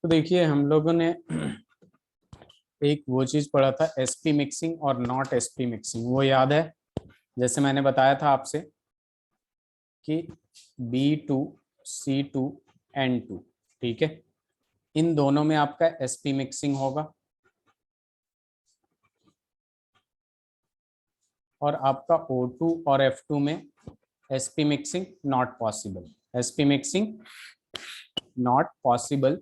तो देखिए हम लोगों ने एक वो चीज पढ़ा था एसपी मिक्सिंग और नॉट एसपी मिक्सिंग, वो याद है? जैसे मैंने बताया था आपसे कि B2C2N2, ठीक है, इन दोनों में आपका एसपी मिक्सिंग होगा और आपका O2 और F2 में SP mixing not possible. SP mixing not possible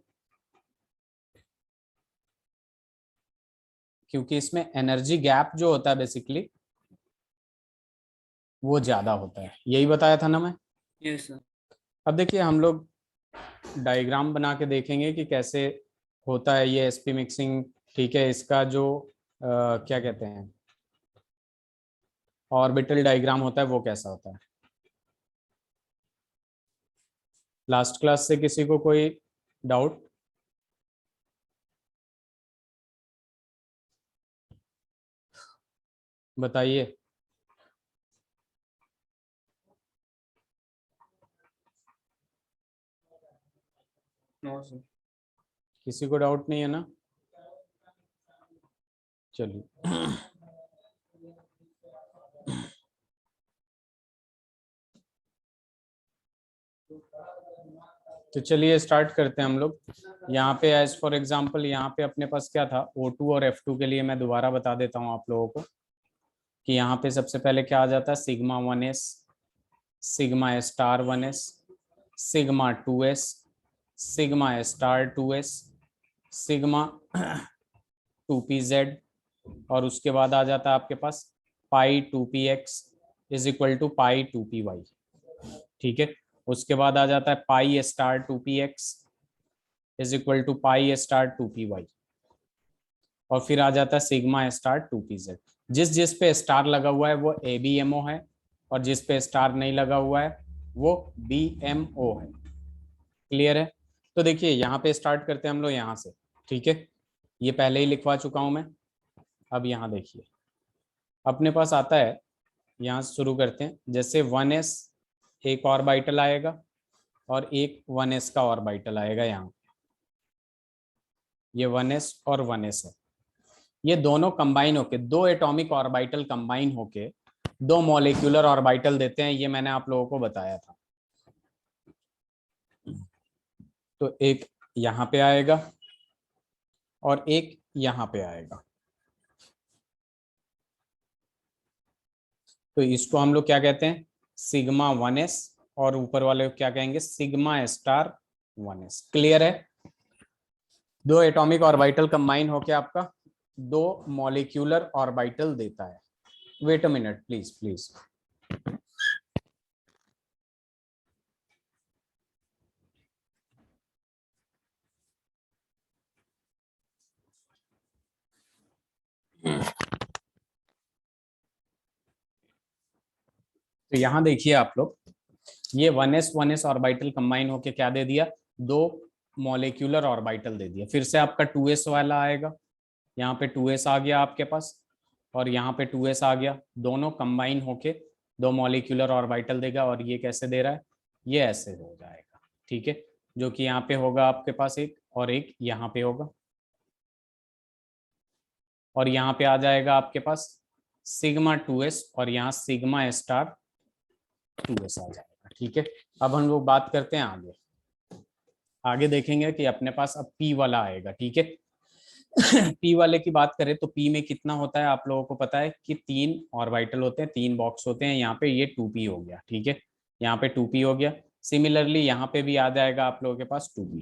क्योंकि इसमें एनर्जी गैप जो होता है बेसिकली वो ज्यादा होता है। यही बताया था ना मैं? Yes sir. अब देखिए हम लोग डायग्राम बना के देखेंगे कि कैसे होता है ये एसपी मिक्सिंग। ठीक है, इसका जो क्या कहते हैं ऑर्बिटल डायग्राम होता है वो कैसा होता है। लास्ट क्लास से किसी को कोई डाउट? बताइए। No sir. किसी को डाउट नहीं है ना? चलिए तो चलिए स्टार्ट करते हैं हम लोग। यहाँ पे एज फॉर एग्जांपल यहाँ पे अपने पास क्या था, O2 और F2 के लिए मैं दोबारा बता देता हूँ आप लोगों को कि यहाँ पे सबसे पहले क्या आ जाता है, sigma 1s, sigma star one s, sigma 2s, sigma star two s, sigma 2pz, और उसके बाद आ जाता है आपके पास π2px is equal to π2py। ठीक है, उसके बाद आ जाता है π*2px is equal to π*2py, और फिर आ जाता है सिग्मा*2pz। जिस जिस पे स्टार लगा हुआ है वो ABMO है और जिस पे स्टार नहीं लगा हुआ है वो BMO है। क्लियर है? तो देखिए यहाँ पे स्टार्ट करते हैं हम लोग यहाँ से। ठीक है, ये पहले ही लिखवा चुका हूं मैं। अब यहाँ देखिए अपने पास आता है, यहाँ से शुरू करते हैं। जैसे 1s एक ऑर्बिटल आएगा और एक 1s का ऑर्बिटल आएगा। यहाँ ये 1s और 1s है, ये दोनों कंबाइन होके दो एटॉमिक ऑर्बिटल कंबाइन होके दो मॉलिक्यूलर ऑर्बिटल देते हैं। ये मैंने आप लोगों को बताया था। तो एक यहाँ पे आएगा और एक यहाँ पे आएगा। तो इसको हम लोग क्या कहते हैं, सिग्मा 1s, और ऊपर वाले को क्या कहेंगे, सिग्मा*1s। क्लियर है? दो एटॉमिक ऑर्बिटल कंबाइन होके आपका दो मॉलिक्यूलर ऑर्बिटल देता है। Wait a minute please please. तो यहां देखिए आप लोग, ये 1s ऑर्बिटल कंबाइन होके क्या दे दिया, दो मॉलिक्यूलर ऑर्बिटल दे दिया। फिर से आपका 2s वाला आएगा, यहाँ पे 2s आ गया आपके पास और यहाँ पे 2s आ गया, दोनों कंबाइन होके दो मॉलिक्यूलर ऑर्बिटल देगा। और ये कैसे दे रहा है, ये ऐसे हो जाएगा। ठीक है, जो कि यहाँ पे होगा आपके पास एक, और एक यहाँ पे होगा, और यहाँ पे आ जाएगा आपके पास सिग्मा 2s और यहाँ सिग्मा*2s आ जाएगा। ठीक है, अब हम लोग बात करते हैं आगे। आगे देखेंगे कि अपने पास अब P वाला आएगा। ठीक है P वाले की बात करें तो P में कितना होता है, आप लोगों को पता है कि तीन ऑर्बिटल होते हैं, तीन बॉक्स होते हैं। यहाँ पे ये 2p हो गया। ठीक है, यहाँ पे 2p हो गया। सिमिलरली यहाँ पे भी आ जाएगा आप लोगों के पास 2p,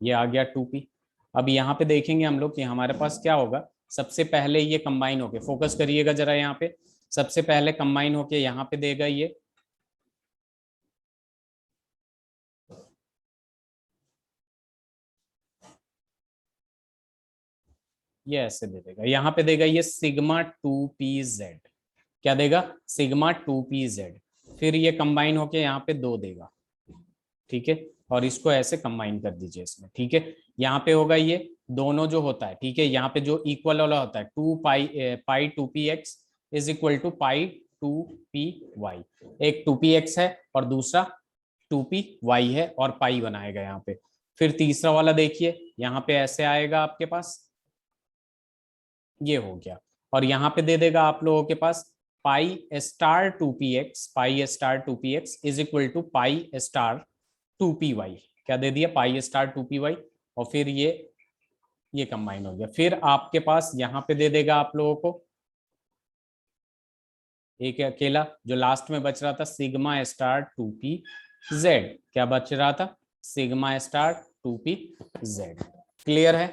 ये आ गया 2p। अब यहाँ पे देखेंगे हम लोग कि हमारे पास क्या होगा। सबसे पहले ये कंबाइन होके, फोकस करिएगा जरा यहाँ पे, सबसे पहले कंबाइन होके यहाँ पे देगा ये ऐसे दे देगा। यहाँ पे देगा ये सिग्मा 2pz। क्या देगा, सिग्मा 2pz। फिर ये कंबाइन होके यहाँ पे दो देगा। ठीक है, और इसको ऐसे कंबाइन कर दीजिए इसमें। ठीक है, यहाँ पे होगा ये दोनों जो होता है। ठीक है, यहाँ पे जो इक्वल वाला होता है 2π2px is equal to π2py। एक 2px है और दूसरा 2py है और पाई बनाएगा यहाँ पे। फिर तीसरा वाला देखिए, यहाँ पे ऐसे आएगा आपके पास, ये हो गया, और यहाँ पे दे देगा आप लोगों के पास pi star 2px, pi star 2px is equal to pi star 2py। क्या दे दिया? पाई स्टार 2py, और फिर ये कंबाइन हो गया। फिर आपके पास यहाँ पे दे देगा आप लोगों को एक अकेला जो लास्ट में बच रहा था, सिग्मा स्टार 2p z। क्या बच रहा था? Sigma star 2p z। Clear है?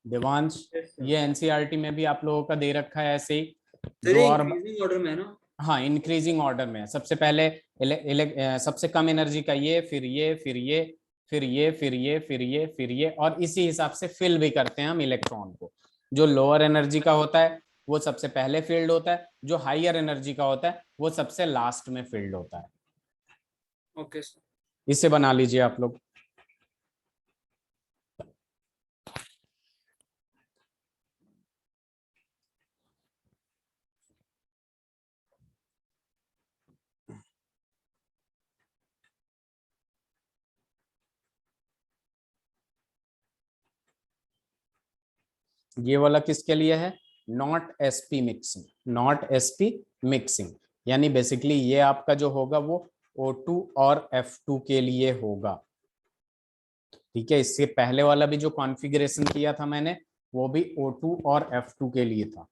Devansh, Yes, sir. ये एनसीईआरटी में भी आप लोगों का दे रखा है ऐसे ही। सर जो ये और इंक्रीजिंग ऑर्डर में है ना? हाँ, इंक्रीजिंग ऑर्डर में है। सबसे पहले सबसे कम एनर्जी का ये, फिर ये, फिर ये, फिर ये, फिर ये, फिर ये, फिर ये, और इसी हिसाब से फिल भी करते हैं हम इलेक्ट्रॉन को। जो लोअर एनर्जी का होता है वो सबसे पहले फील्ड होता है, जो हाइयर एनर्जी का होता है वो सबसे लास्ट में फील्ड होता है। Okay sir. इसे बना लीजिए आप लोग। ये वाला किसके लिए है? Not SP mixing, not SP mixing, यानी बेसिकली ये आपका जो होगा वो O2 और F2 के लिए होगा। ठीक है, इससे पहले वाला भी जो कॉन्फ़िगरेशन किया था मैंने, वो भी O2 और F2 के लिए था।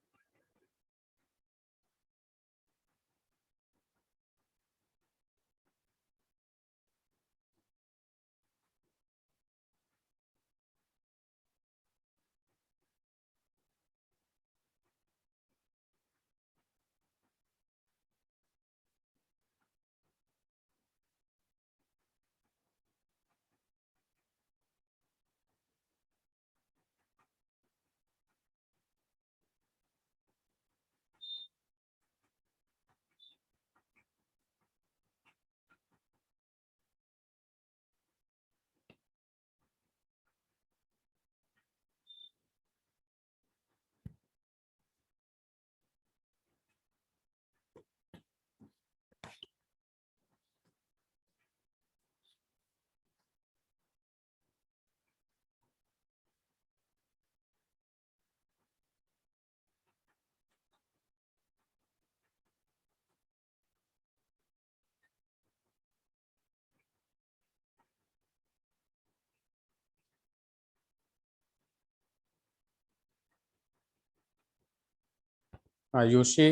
Ayushi,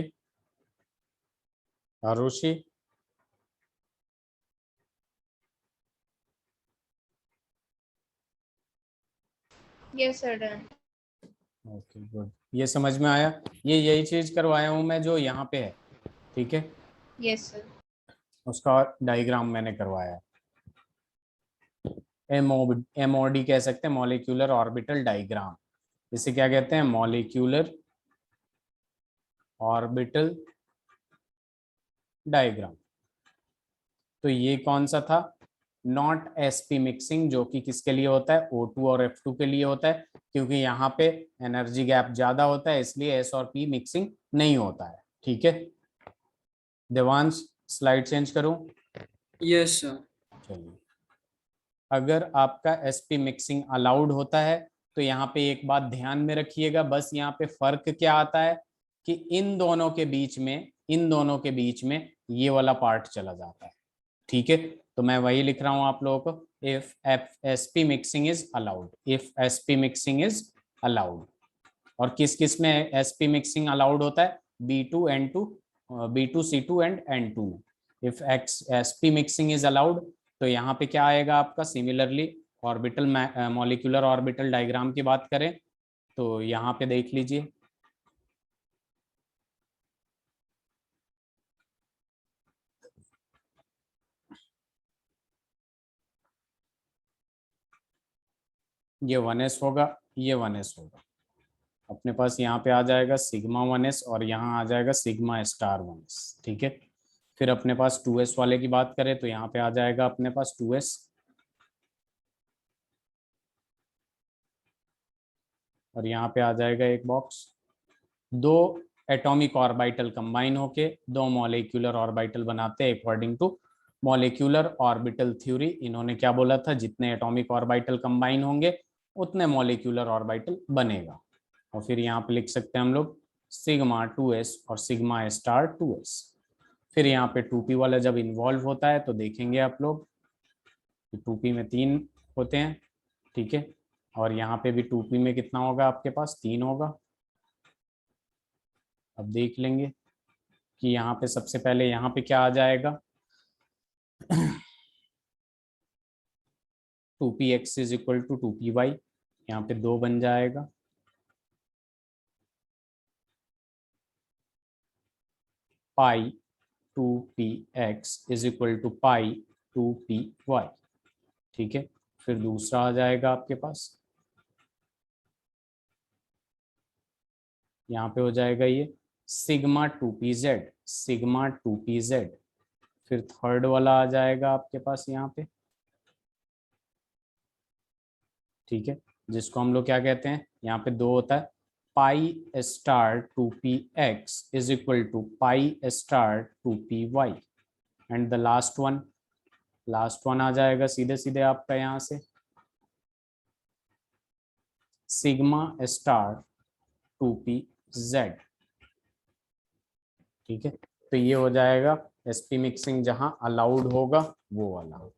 Arushi, Yes, sir, done. Okay good, ये समझ में आया। ये यही चीज करवाया हूं मैं जो यहाँ पे है। ठीक है, Yes, sir. उसका डायग्राम मैंने करवाया है। MOD कह सकते हैं, मॉलिक्यूलर ऑर्बिटल डायग्राम। इसे क्या कहते हैं? Molecular orbital diagram. तो ये कौन सा था? नॉट एसपी मिक्सिंग, जो कि किसके लिए होता है? O2 और F2 के लिए होता है, क्योंकि यहाँ पे एनर्जी गैप ज्यादा होता है, इसलिए S और P मिक्सिंग नहीं होता है। ठीक है, देवांश स्लाइड चेंज करूं? Yes sir. चलिए, अगर आपका sp मिक्सिंग अलाउड होता है तो यहाँ पे एक बात ध्यान में रखिएगा, बस यहाँ पे फर्क क्या आता है कि इन दोनों के बीच में, इन दोनों के बीच में ये वाला पार्ट चला जाता है। ठीक है, तो मैं वही लिख रहा हूं आप लोगों को, if sp mixing is allowed, if sp mixing is allowed. और किस किस में sp मिक्सिंग अलाउड होता है? B2N2, B2C2 एंड N2 में। If sp mixing is allowed, तो यहाँ पे क्या आएगा आपका? Similarly orbital molecular orbital diagram की बात करें तो यहाँ पे देख लीजिए, ये 1s होगा, ये 1s होगा। अपने पास यहाँ पे आ जाएगा सिग्मा 1s और यहाँ आ जाएगा सिग्मा स्टार 1s। ठीक है, फिर अपने पास 2s वाले की बात करें तो यहाँ पे आ जाएगा अपने पास 2s, और यहाँ पे आ जाएगा एक बॉक्स। दो एटॉमिक ऑर्बिटल कंबाइन होके दो मॉलिक्यूलर ऑर्बिटल बनाते हैं according to molecular orbital theory. इन्होंने क्या बोला था, जितने एटॉमिक ऑर्बिटल कंबाइन होंगे उतने मॉलिक्यूलर ऑर्बिटल बनेगा। और फिर यहाँ पे लिख सकते हैं हम लोग सिग्मा 2s और सिग्मा स्टार 2s। फिर यहाँ पे 2p वाला जब इन्वॉल्व होता है तो देखेंगे आप लोग 2p में 3 होते हैं, ठीक है। और यहाँ पे भी 2p में कितना होगा, आपके पास 3 होगा। अब देख लेंगे कि यहाँ पे सबसे पहले यहाँ पे क्या आ जाएगा 2px is equal to 2py, यहाँ पे 2 बन जाएगा। Pi 2px is equal to pi 2py, ठीक है। फिर दूसरा आ जाएगा आपके पास, यहाँ पे हो जाएगा ये सिग्मा 2pz, सिग्मा 2pz। फिर थर्ड वाला आ जाएगा आपके पास यहाँ पे, ठीक है, जिसको हम लोग क्या कहते हैं, यहाँ पे 2 होता है, pi star 2px is equal to pi star 2py। And the last one आ जाएगा सीधे सीधे आपका यहाँ से सिग्मा स्टार 2pz, ठीक है। तो ये हो जाएगा sp मिक्सिंग जहां अलाउड होगा वो वाला।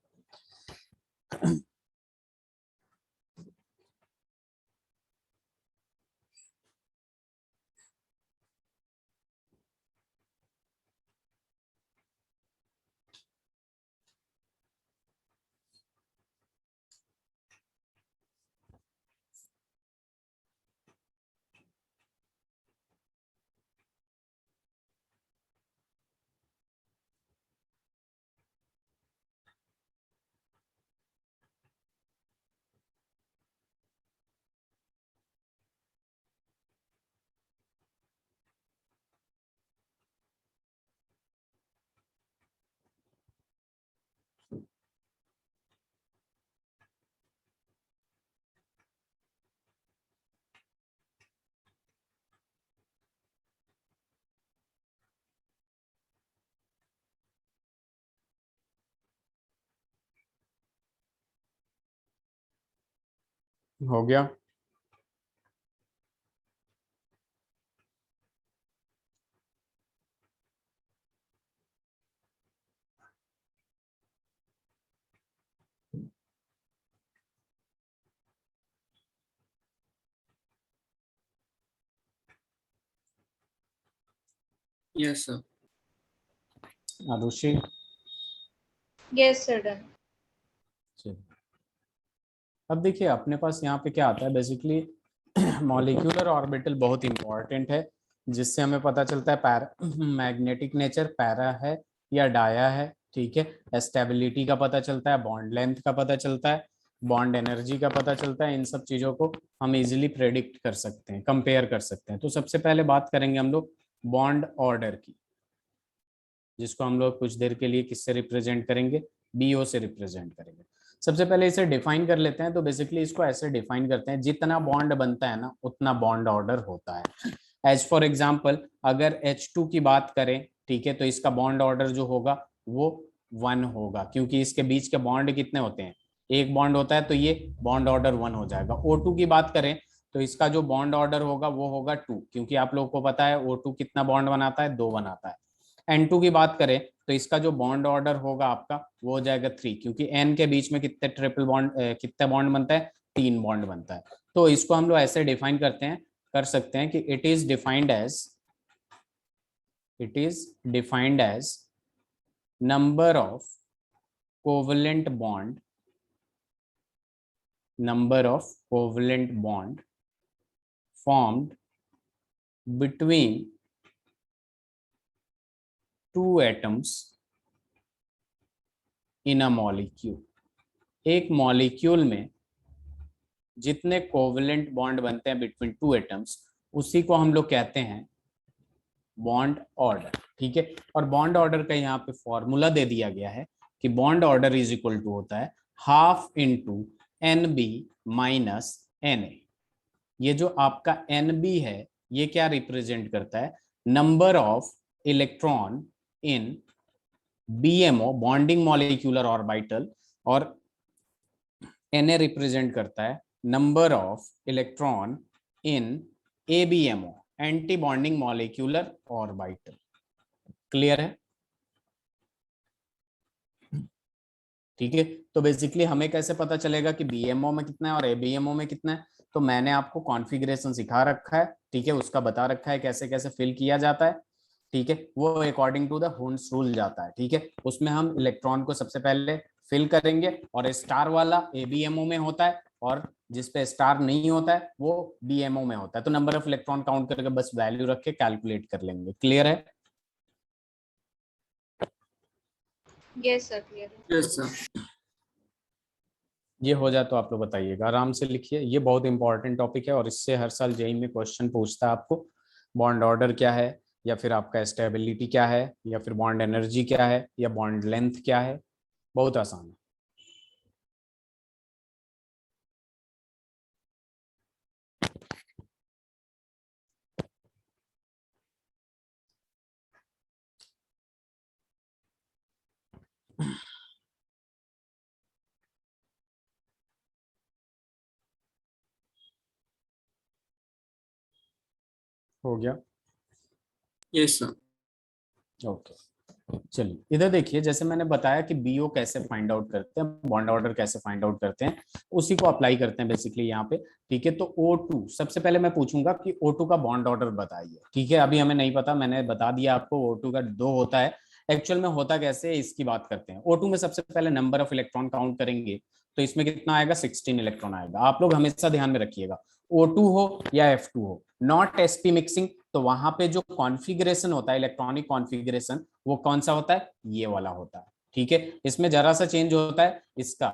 हो गया। Yes, sir. Arushi, Yes, sir, done. चलिए। अब देखिए अपने पास यहाँ पे क्या आता है, बेसिकली मॉलिक्यूलर ऑर्बिटल बहुत इंपॉर्टेंट है, जिससे हमें पता चलता है पैरा मैग्नेटिक नेचर पैरा है या डाया है, ठीक है। स्टेबिलिटी का पता चलता है, बॉन्ड लेंथ का पता चलता है, बॉन्ड एनर्जी का पता चलता है। इन सब चीजों को हम इजीली प्रेडिक्ट कर सकते हैं, कंपेयर कर सकते हैं। तो सबसे पहले बात करेंगे हम लोग बॉन्ड ऑर्डर की, जिसको हम लोग कुछ देर के लिए किससे रिप्रेजेंट करेंगे, बीओ से रिप्रेजेंट करेंगे। सबसे पहले इसे डिफाइन कर लेते हैं। तो बेसिकली इसको ऐसे डिफाइन करते हैं, जितना बॉन्ड बनता है ना उतना बॉन्ड ऑर्डर होता है। एज फॉर एग्जांपल अगर H2 की बात करें, ठीक है, तो इसका बॉन्ड ऑर्डर जो होगा वो 1 होगा, क्योंकि इसके बीच के बॉन्ड कितने होते हैं, एक बॉन्ड होता है, तो ये बॉन्ड ऑर्डर 1 हो जाएगा। O2 की बात करें तो इसका जो बॉन्ड ऑर्डर होगा वो होगा 2, क्योंकि आप लोगों को पता है O2 कितना बॉन्ड बनाता है, 2 बनाता है। N2 की बात करें तो इसका जो बॉन्ड ऑर्डर होगा आपका वो हो जाएगा 3, क्योंकि N के बीच में कितने ट्रिपल बॉन्ड कितने बॉन्ड बनता है, 3 बॉन्ड बनता है। तो इसको हम लोग ऐसे डिफाइन करते हैं, कर सकते हैं कि it is defined as number of covalent bond formed between two atoms in a molecule। एक मॉलिक्यूल में जितने कोवेलेंट बॉन्ड बनते हैं बिटवीन 2 एटम्स, उसी को हम लोग कहते हैं बॉन्ड ऑर्डर, ठीक है। और बॉन्ड ऑर्डर का यहाँ पे फॉर्मूला दे दिया गया है कि bond order is equal to होता है ½ इंटू NB माइनस NA। ये जो आपका NB है ये क्या रिप्रेजेंट करता है, number of electron in BMO bonding molecular orbital, और Na रिप्रेजेंट करता है number of electron in ABMO anti bonding molecular orbital. Clear है? ठीक है, तो बेसिकली हमें कैसे पता चलेगा कि BMO में कितना है और ABMO में कितना है? तो मैंने आपको कॉन्फ़िगरेशन सिखा रखा है, ठीक है, उसका बता रखा है कैसे कैसे फिल किया जाता है, ठीक है, वो according to the Hund's rule जाता है, ठीक है। उसमें हम इलेक्ट्रॉन को सबसे पहले फिल करेंगे, और स्टार वाला ABMO में होता है, और जिसपे स्टार नहीं होता है वो BMO में होता है। तो नंबर ऑफ इलेक्ट्रॉन काउंट करके बस वैल्यू रख के कैलकुलेट कर लेंगे। क्लियर है? Yes, sir. Clear. Yes sir. ये हो जाए तो आप लोग बताइएगा, आराम से लिखिए, ये बहुत इंपॉर्टेंट टॉपिक है और इससे हर साल जेईई में क्वेश्चन पूछता है आपको। बॉन्ड ऑर्डर क्या है, या फिर आपका स्टेबिलिटी क्या है, या फिर बॉन्ड एनर्जी क्या है, या बॉन्ड लेंथ क्या है, बहुत आसान है। हो गया? Yes sir. ओके, चलिए इधर देखिए, जैसे मैंने बताया कि BO कैसे फाइंड आउट करते हैं, बॉन्ड ऑर्डर कैसे फाइंड आउट करते हैं, उसी को अप्लाई करते हैं बेसिकली यहाँ पे। ठीक है, तो O2 सबसे पहले मैं पूछूंगा कि O2 का बॉन्ड ऑर्डर बताइए। ठीक है, अभी हमें नहीं पता, मैंने बता दिया आपको O2 का 2 होता है। एक्चुअल में होता कैसे है इसकी बात करते हैं। O2 में सबसे पहले नंबर ऑफ इलेक्ट्रॉन काउंट करेंगे, तो इसमें कितना आएगा, 16 इलेक्ट्रॉन आएगा। आप लोग हमेशा ध्यान में रखिएगा, O2 हो या F2 हो, नॉट sp मिक्सिंग, तो वहां पे जो कॉन्फ़िगरेशन होता है, इलेक्ट्रॉनिक कॉन्फ़िगरेशन, वो कौन सा होता है, ये वाला होता है। ठीक है, इसमें जरा सा चेंज होता है, इसका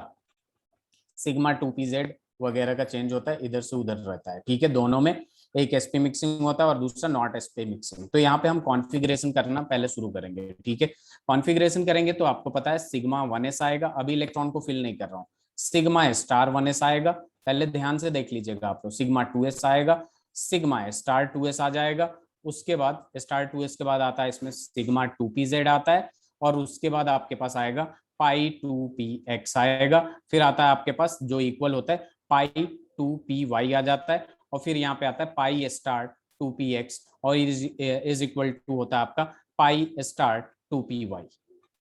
सिग्मा 2pz वगैरह का चेंज होता है, इधर से उधर रहता है। ठीक है, दोनों में एक sp मिक्सिंग होता है और दूसरा नॉट sp मिक्सिंग। तो यहाँ पे हम कॉन्फ़िगरेशन करना पहले शुरू करेंगे। ठीक है, कॉन्फ़िगरेशन करेंगे तो आपको पता है सिग्मा 1s आएगा। अभी इलेक्ट्रॉन को फिल नहीं कर रहा हूँ, सिग्मा स्टार 1s आएगा। पहले ध्यान से देख लीजिएगा आप लोग, सिग्मा 2s आएगा, सिग्मा स्टार 2s आ जाएगा। उसके बाद स्टार 2s के बाद आता है इसमें सिग्मा 2pz आता है, और उसके बाद आपके पास आएगा पाई 2px आएगा। फिर आता है आपके पास जो इक्वल होता है पाई 2py आ जाता है, और फिर यहाँ पे आता है पाई स्टार 2px, और इज इक्वल टू होता है आपका पाई स्टार 2py।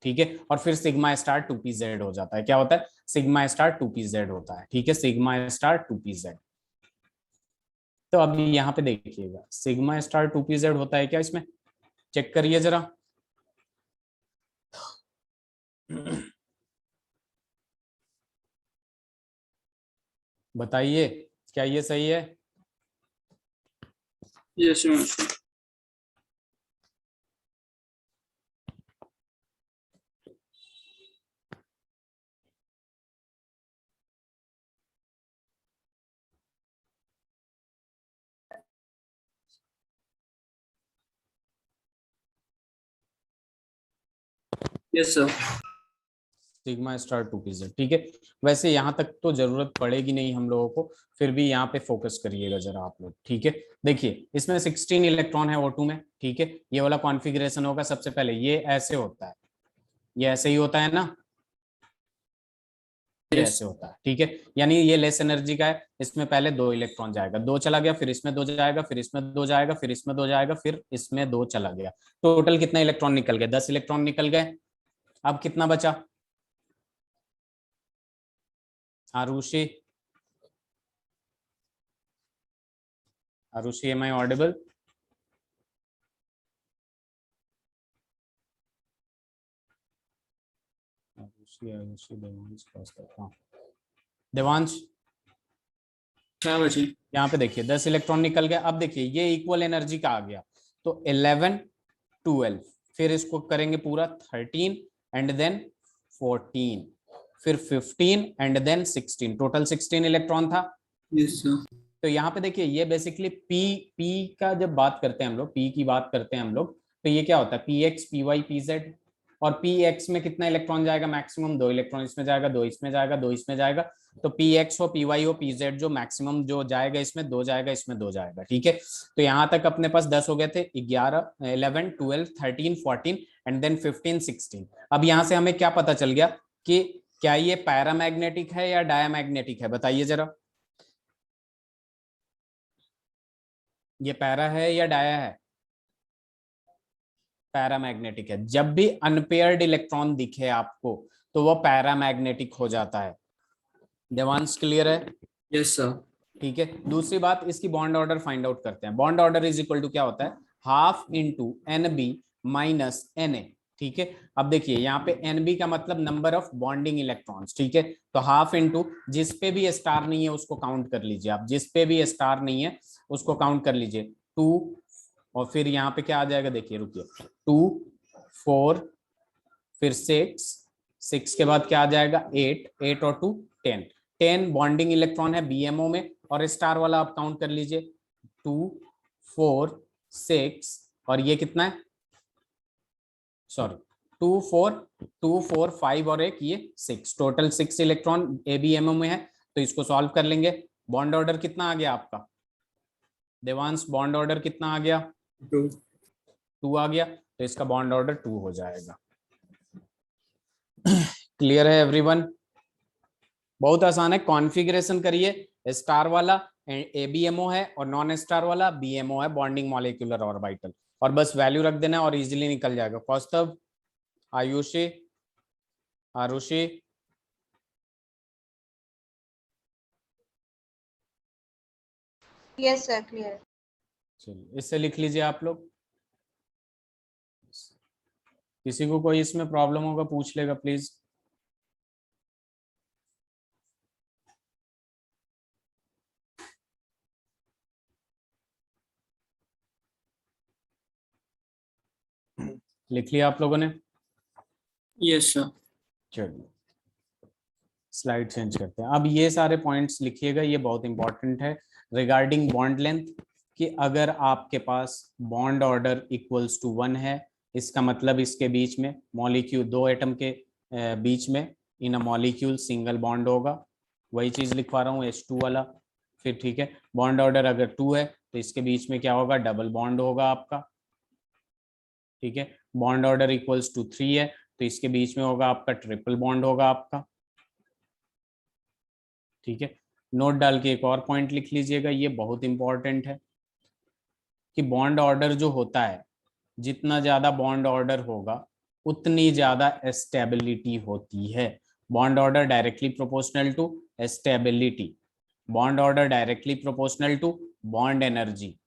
ठीक है, और फिर सिग्मा स्टार 2pz हो जाता है। क्या होता है, सिग्मा स्टार 2pz होता है। ठीक है, सिग्मा स्टार 2pz। तो अभी यहाँ पे देखिएगा, सिग्मा स्टार 2pz होता है क्या, इसमें चेक करिए जरा। बताइए, क्या ये सही है? Yes sir. Yes sir. Sigma star 2pz। ठीक है, वैसे यहाँ तक तो जरूरत पड़ेगी नहीं हम लोगों को, फिर भी यहाँ पे फोकस करिएगा जरा आप लोग। ठीक है, देखिए इसमें 16 इलेक्ट्रॉन है O2 में। ठीक है, ये वाला कॉन्फ़िगरेशन होगा। सबसे पहले ये ऐसे होता है, ये ऐसे ही होता है ना, ये यस। ऐसे होता है। ठीक है, यानी ये लेस एनर्जी का है। इसमें पहले 2 इलेक्ट्रॉन जाएगा, 2 चला गया, फिर इसमें 2 जाएगा, फिर इसमें 2 जाएगा, फिर इसमें 2 जाएगा, फिर इसमें 2 चला गया। टोटल कितना इलेक्ट्रॉन निकल गया, 10 इलेक्ट्रॉन निकल गए। अब कितना बचा, Arushi? Arushi, am I audible? Devansh, क्या बची? यहाँ पे देखिए 10 इलेक्ट्रॉन निकल गया। अब देखिए ये इक्वल एनर्जी का आ गया, तो 11 12, फिर इसको करेंगे पूरा 13 एंड देन 14, फिर 15 एंड देन 16, टोटल 16 इलेक्ट्रॉन था। Yes sir. तो यहाँ पे देखिए ये बेसिकली पी का जब बात करते हैं हम लोग, पी की बात करते हैं हम लोग, तो ये क्या होता है, p x p y p z. और पी एक्स में कितना इलेक्ट्रॉन जाएगा, मैक्सिमम 2 इलेक्ट्रॉन इसमें जाएगा, 2 इसमें जाएगा, 2 इसमें जाएगा। तो पी एक्स हो, पी वाई हो, पी जेड, जो मैक्सिमम जो जाएगा इसमें 2 जाएगा, इसमें 2 जाएगा। ठीक है, तो यहां तक अपने पास 10 हो गए थे, 11 11 12 13 14 एंड देन 15 16। अब यहां से हमें क्या पता चल गया कि क्या ये पैरामैग्नेटिक है या डायामैग्नेटिक है, बताइए जरा। ये पैरा है या डाया है? पैरामैग्नेटिक है। जब भी अनपेयर्ड इलेक्ट्रॉन दिखे आपको तो वो पैरामैग्नेटिक हो जाता है। देवांश क्लियर है? Yes sir. ठीक है, दूसरी बात, इसकी बॉन्ड ऑर्डर फाइंड आउट करते हैं। Bond order is equal to क्या होता है, half into n b minus n a. ठीक है, अब देखिए यहाँ पे एन बी का मतलब नंबर ऑफ बॉन्डिंग इलेक्ट्रॉन्स। ठीक है, तो हाफ इंटू जिस पे भी स्टार नहीं है उसको काउंट कर लीजिए आप, जिस पे भी स्टार नहीं है उसको काउंट कर लीजिए, 2, और फिर यहाँ पे क्या आ जाएगा, देखिए रुकिए, 2 4 फिर 6, 6 के बाद क्या आ जाएगा, 8, 8 और 2 10, 10 बॉन्डिंग इलेक्ट्रॉन है बीएमओ में, और स्टार वाला आप काउंट कर लीजिए, 2 4 6, और ये कितना है, सॉरी 2 4 2 4 5 और एक ये 6, टोटल 6 इलेक्ट्रॉन एबीएमओ में है। तो इसको सॉल्व कर लेंगे। बॉन्ड ऑर्डर कितना आ गया आपका देवांश, बॉन्ड ऑर्डर कितना आ गया, 2। 2 आ गया, तो इसका बॉन्ड ऑर्डर 2 हो जाएगा। क्लियर है एवरीवन? बहुत आसान है, कॉन्फ़िगरेशन करिए। स्टार वाला एबीएमओ है और नॉन स्टार वाला बीएमओ है, बॉन्डिंग मॉलिक्यूलर ऑर्बिटल, और बस वैल्यू रख देना और इजीली निकल जाएगा। Kaustubh, Ayushi, Arushi, Yes, sir. Clear. चलिए इससे लिख लीजिए आप लोग। किसी को कोई इसमें प्रॉब्लम होगा पूछ लेगा प्लीज। लिख लिया आप लोगों ने? Yes sir. चलिए स्लाइड चेंज करते हैं। अब ये सारे पॉइंट्स लिखिएगा, ये बहुत इंपॉर्टेंट है रिगार्डिंग बॉन्ड लेंथ, कि अगर आपके पास बॉन्ड ऑर्डर इक्वल्स टू 1 है, इसका मतलब इसके बीच में मॉलिक्यूल, 2 एटम के बीच में इन अ मॉलिक्यूल सिंगल बॉन्ड होगा। वही चीज लिखवा रहा हूँ H2 वाला। फिर ठीक है, बॉन्ड ऑर्डर अगर 2 है तो इसके बीच में क्या होगा, डबल बॉन्ड होगा आपका। ठीक है, बॉन्ड ऑर्डर इक्वल्स टू 3 है तो इसके बीच में होगा आपका ट्रिपल बॉन्ड होगा आपका। ठीक है, नोट डाल के एक और पॉइंट लिख लीजिएगा, ये बहुत इंपॉर्टेंट है, कि बॉन्ड ऑर्डर जो होता है, जितना ज्यादा बॉन्ड ऑर्डर होगा उतनी ज्यादा स्टेबिलिटी होती है। Bond order directly proportional to stability, bond order directly proportional to bond energy.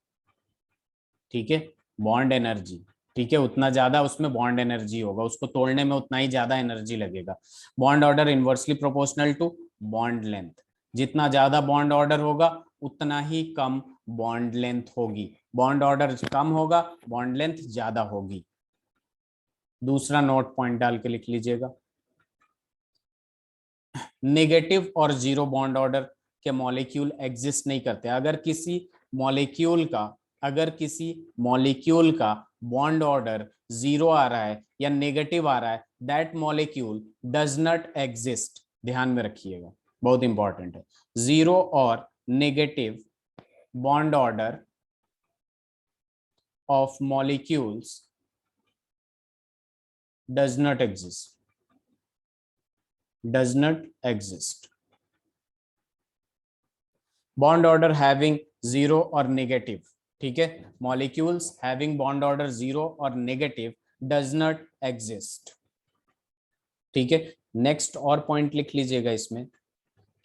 ठीक है, बॉन्ड एनर्जी, ठीक है, उतना ज्यादा उसमें बॉन्ड एनर्जी होगा, उसको तोड़ने में उतना ही ज्यादा एनर्जी लगेगा। Bond order inversely proportional to bond length, जितना ज्यादा बॉन्ड ऑर्डर होगा उतना ही कम बॉन्ड लेंथ होगी, बॉन्ड ऑर्डर कम होगा बॉन्ड लेंथ ज्यादा होगी। दूसरा नोट पॉइंट डाल के लिख लीजिएगा, नेगेटिव और जीरो बॉन्ड ऑर्डर के मॉलिक्यूल एग्जिस्ट नहीं करते। अगर किसी मॉलिक्यूल का बॉन्ड ऑर्डर जीरो आ रहा है या नेगेटिव आ रहा है, that molecule does not exist. ध्यान में रखिएगा, बहुत इंपॉर्टेंट है। जीरो और negative bond order of molecules does not exist. Bond order having zero or negative, ठीक है, molecules having bond order zero or negative does not exist। ठीक है, नेक्स्ट और पॉइंट लिख लीजिएगा इसमें,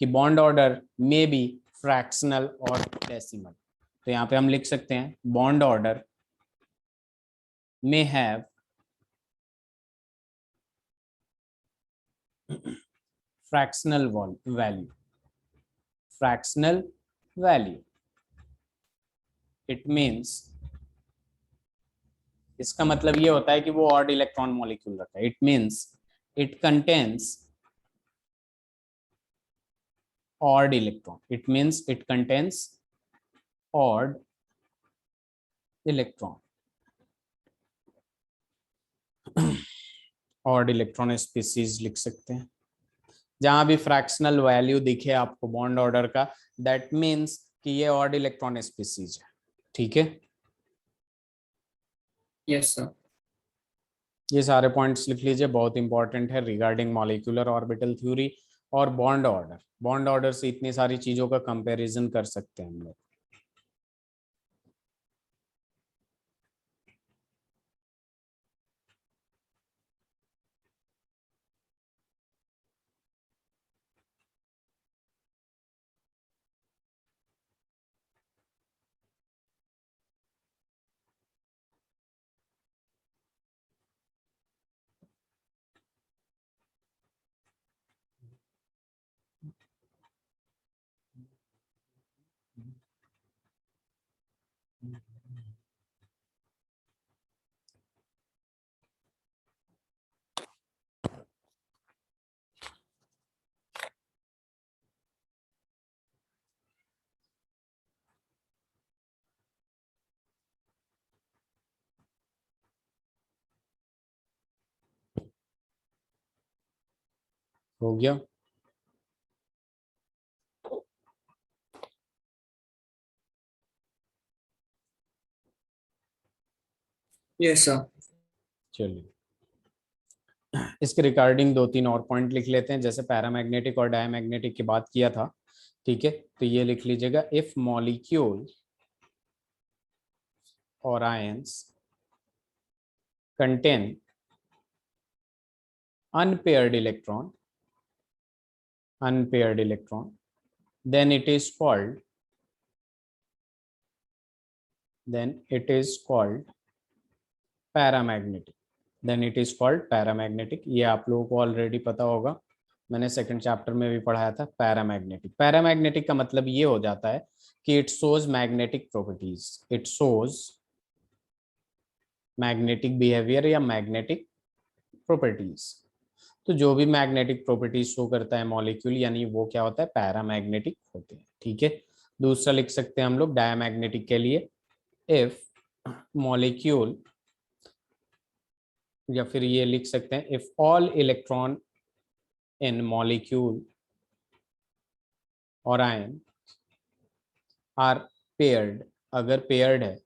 कि बॉन्ड ऑर्डर में बी फ्रैक्शनल और डेसिमल। तो यहां पे हम लिख सकते हैं बॉन्ड ऑर्डर में have fractional value। It means, इसका मतलब ये होता है कि वो ऑड इलेक्ट्रॉन मॉलिक्यूल रखा है। It means it contains odd electron, it means it contains odd electron। odd electron species लिख सकते हैं। जहां भी फ्रैक्शनल वैल्यू दिखे आपको बॉन्ड ऑर्डर का, दैट मीन्स कि ये ऑड इलेक्ट्रॉन स्पीसीज है। ठीक है, Yes, sir. ये सारे पॉइंट्स लिख लीजिए, बहुत इंपॉर्टेंट है रिगार्डिंग मॉलिक्यूलर ऑर्बिटल थ्योरी और बॉन्ड ऑर्डर। बॉन्ड ऑर्डर से इतनी सारी चीजों का कंपैरिजन कर सकते हैं हम लोग। हो गया। Yes, sir. चलिए, इसके रिगार्डिंग दो तीन और पॉइंट लिख लेते हैं, जैसे पैरामैग्नेटिक और डायमैग्नेटिक की बात किया था। ठीक है, तो ये लिख लीजिएगा, इफ मॉलिक्यूल और ions contain unpaired electron, then it is called paramagnetic. ये आप लोगों को ऑलरेडी पता होगा, मैंने सेकंड चैप्टर में भी पढ़ाया था। पैरामैग्नेटिक का मतलब ये हो जाता है कि it shows magnetic properties, it shows magnetic behaviour या मैग्नेटिक प्रॉपर्टीज। तो जो भी मैग्नेटिक प्रॉपर्टीज शो करता है मॉलिक्यूल, यानी वो क्या होता है, पैरामैग्नेटिक होते हैं। ठीक है, दूसरा लिख सकते हैं हम लोग डायमैग्नेटिक के लिए, इफ मॉलिक्यूल, या फिर ये लिख सकते हैं, if all electron in molecule और आयन आर पेयर्ड, अगर पेयर्ड है,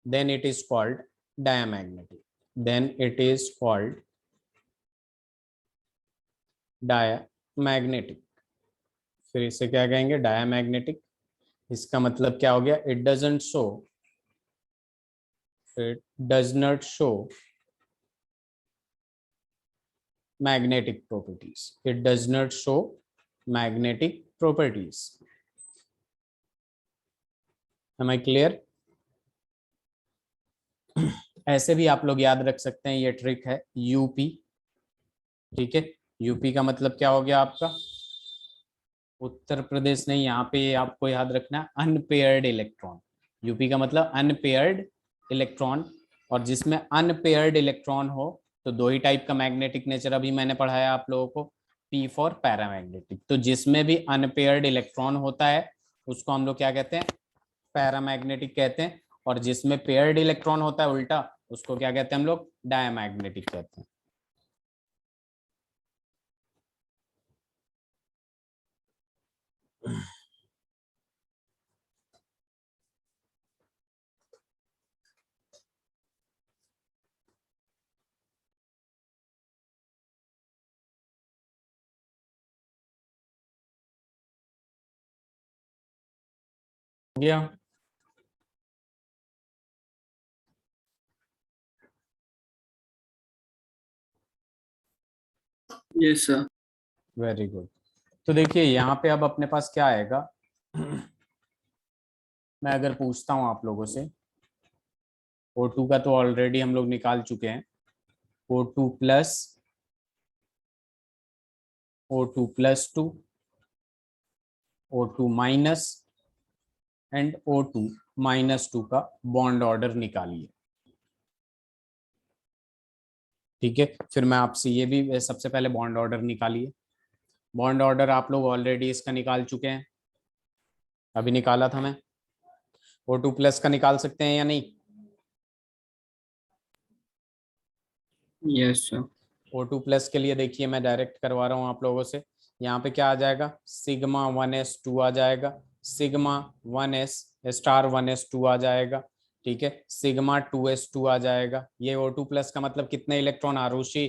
then it is called diamagnetic, diamagnetic. फिर इसे क्या कहेंगे, डायमैग्नेटिक। इसका मतलब क्या हो गया, it does not show magnetic properties. Am I clear? ऐसे भी आप लोग याद रख सकते हैं, ये ट्रिक है, यूपी। ठीक है, यूपी का मतलब क्या हो गया आपका, उत्तर प्रदेश नहीं, यहाँ पे आपको याद रखना है अनपेयर्ड इलेक्ट्रॉन। यूपी का मतलब अनपेयर्ड इलेक्ट्रॉन, और जिसमें अनपेयर्ड इलेक्ट्रॉन हो तो दो ही टाइप का मैग्नेटिक नेचर अभी मैंने पढ़ाया आप लोगों को, पी फॉर पैरामैग्नेटिक। तो जिसमें भी अनपेयर्ड इलेक्ट्रॉन होता है उसको हम लोग क्या कहते हैं, पैरामैग्नेटिक कहते हैं, और जिसमें पेयर्ड इलेक्ट्रॉन होता है उल्टा, उसको क्या कहते हैं हम लोग, डायमैग्नेटिक कहते हैं। हो गया? Yes, sir. Very good. तो देखिए यहाँ पे अब अपने पास क्या आएगा, मैं अगर पूछता हूँ आप लोगों से, O2 का तो ऑलरेडी हम लोग निकाल चुके हैं, O2 plus, O2 + 2, O2 minus and O2 - 2 का बॉन्ड ऑर्डर निकालिए। ठीक है, फिर मैं आपसे ये भी, सबसे पहले बॉन्ड ऑर्डर निकालिए। बॉन्ड ऑर्डर आप लोग ऑलरेडी इसका निकाल चुके हैं, अभी निकाला था मैं। O2+ का निकाल सकते हैं या नहीं? Yes, sir. O2 प्लस के लिए देखिए मैं डायरेक्ट करवा रहा हूँ आप लोगों से। यहाँ पे क्या आ जाएगा, सिग्मा 1s2 आ जाएगा, सिग्मा 1s स्टार 1s2 आ जाएगा, ठीक है, सिग्मा 2s2 आ जाएगा। ये O2 प्लस का मतलब कितने इलेक्ट्रॉन आरुषि,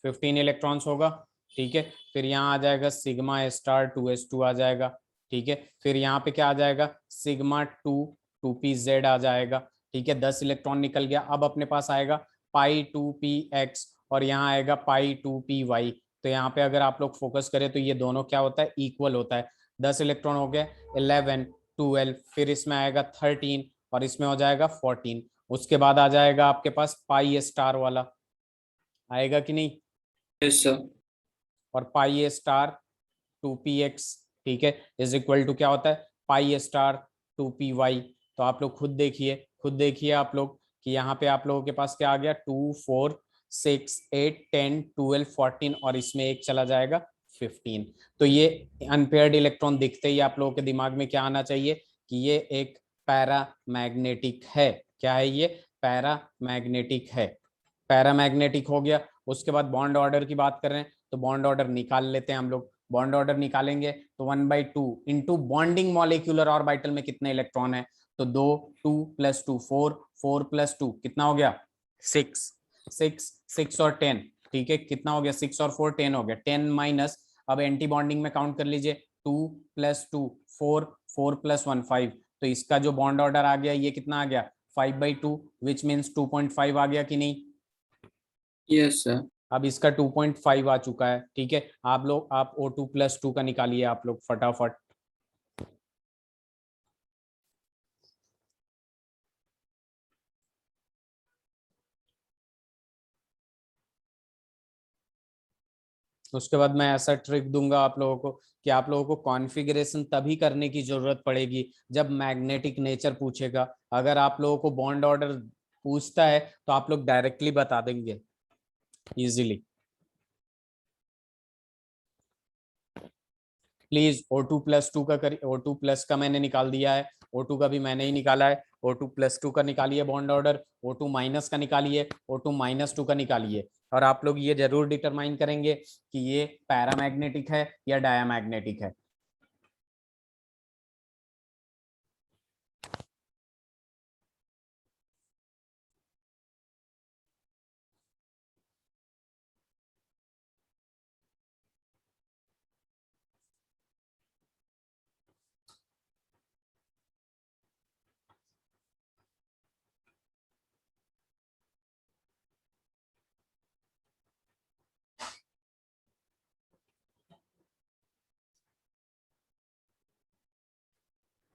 15 इलेक्ट्रॉन्स होगा, ठीक है। फिर यहाँ आ जाएगा सिग्मा स्टार 2s2 आ जाएगा, ठीक है। फिर यहाँ पे क्या आ जाएगा, सिग्मा 2pz आ जाएगा, ठीक है, 10 इलेक्ट्रॉन निकल गया। अब अपने पास आएगा पाई 2px और यहाँ आएगा पाई 2py। तो यहाँ पे अगर आप लोग फोकस करें तो ये दोनों क्या होता है, इक्वल होता है। 10 इलेक्ट्रॉन हो गए, 11 12, फिर इसमें आएगा 13 और इसमें हो जाएगा 14। उसके बाद आ जाएगा आपके पास पाई स्टार वाला, आएगा कि नहीं, यस सर। और पाई ए स्टार 2px, ठीक है, इज इक्वल टू क्या होता है, पाई ए स्टार 2py। तो आप लोग खुद देखिए आप लोग कि यहाँ पे आप लोगों के पास क्या आ गया, 2 4 6 8 10 12 14 और इसमें एक चला जाएगा 15। तो ये अनपेयर्ड इलेक्ट्रॉन दिखते ही आप लोगों के दिमाग में क्या आना चाहिए कि ये एक पैरामैग्नेटिक है। क्या है ये, पैरामैग्नेटिक है। पैरामैग्नेटिक हो गया। उसके बाद बॉन्ड ऑर्डर की बात कर रहे हैं तो बॉन्ड ऑर्डर निकाल लेते हैं हम लोग। बॉन्ड ऑर्डर निकालेंगे तो 1/2 इंटू बॉन्डिंग मॉलिक्यूलर ऑर्बिटल में कितने इलेक्ट्रॉन है, तो 2 2 + 2 4 4 + 2 कितना हो गया, 6 6 6 और 10, ठीक है, कितना हो गया, 6 और 4 10 हो गया, 10 माइनस, अब एंटी बॉन्डिंग में काउंट कर लीजिए, 2 + 2 4 4 + 1 5। तो इसका जो बॉन्ड ऑर्डर आ गया ये कितना आ गया, 5/2 विच मीन्स 2.5 आ गया कि नहीं। Yes sir. अब इसका 2.5 आ चुका है, ठीक है। आप O2 + 2 का निकालिए आप लोग फटाफट। उसके बाद मैं ऐसा ट्रिक दूंगा आप लोगों को कि आप लोगों को कॉन्फ़िगरेशन तभी करने की जरूरत पड़ेगी जब मैग्नेटिक नेचर पूछेगा। अगर आप लोगों को बॉन्ड ऑर्डर पूछता है तो आप लोग डायरेक्टली बता देंगे इजीली। प्लीज O2 + 2 का करिए। O2 प्लस का मैंने निकाल दिया है, O2 का भी मैंने ही निकाला है। O2 + 2 का निकालिए बॉन्ड ऑर्डर, O2 माइनस का निकालिए, O2 - 2 का निकालिए। और आप लोग ये जरूर डिटरमाइन करेंगे कि ये पैरामैग्नेटिक है या डायामैग्नेटिक है।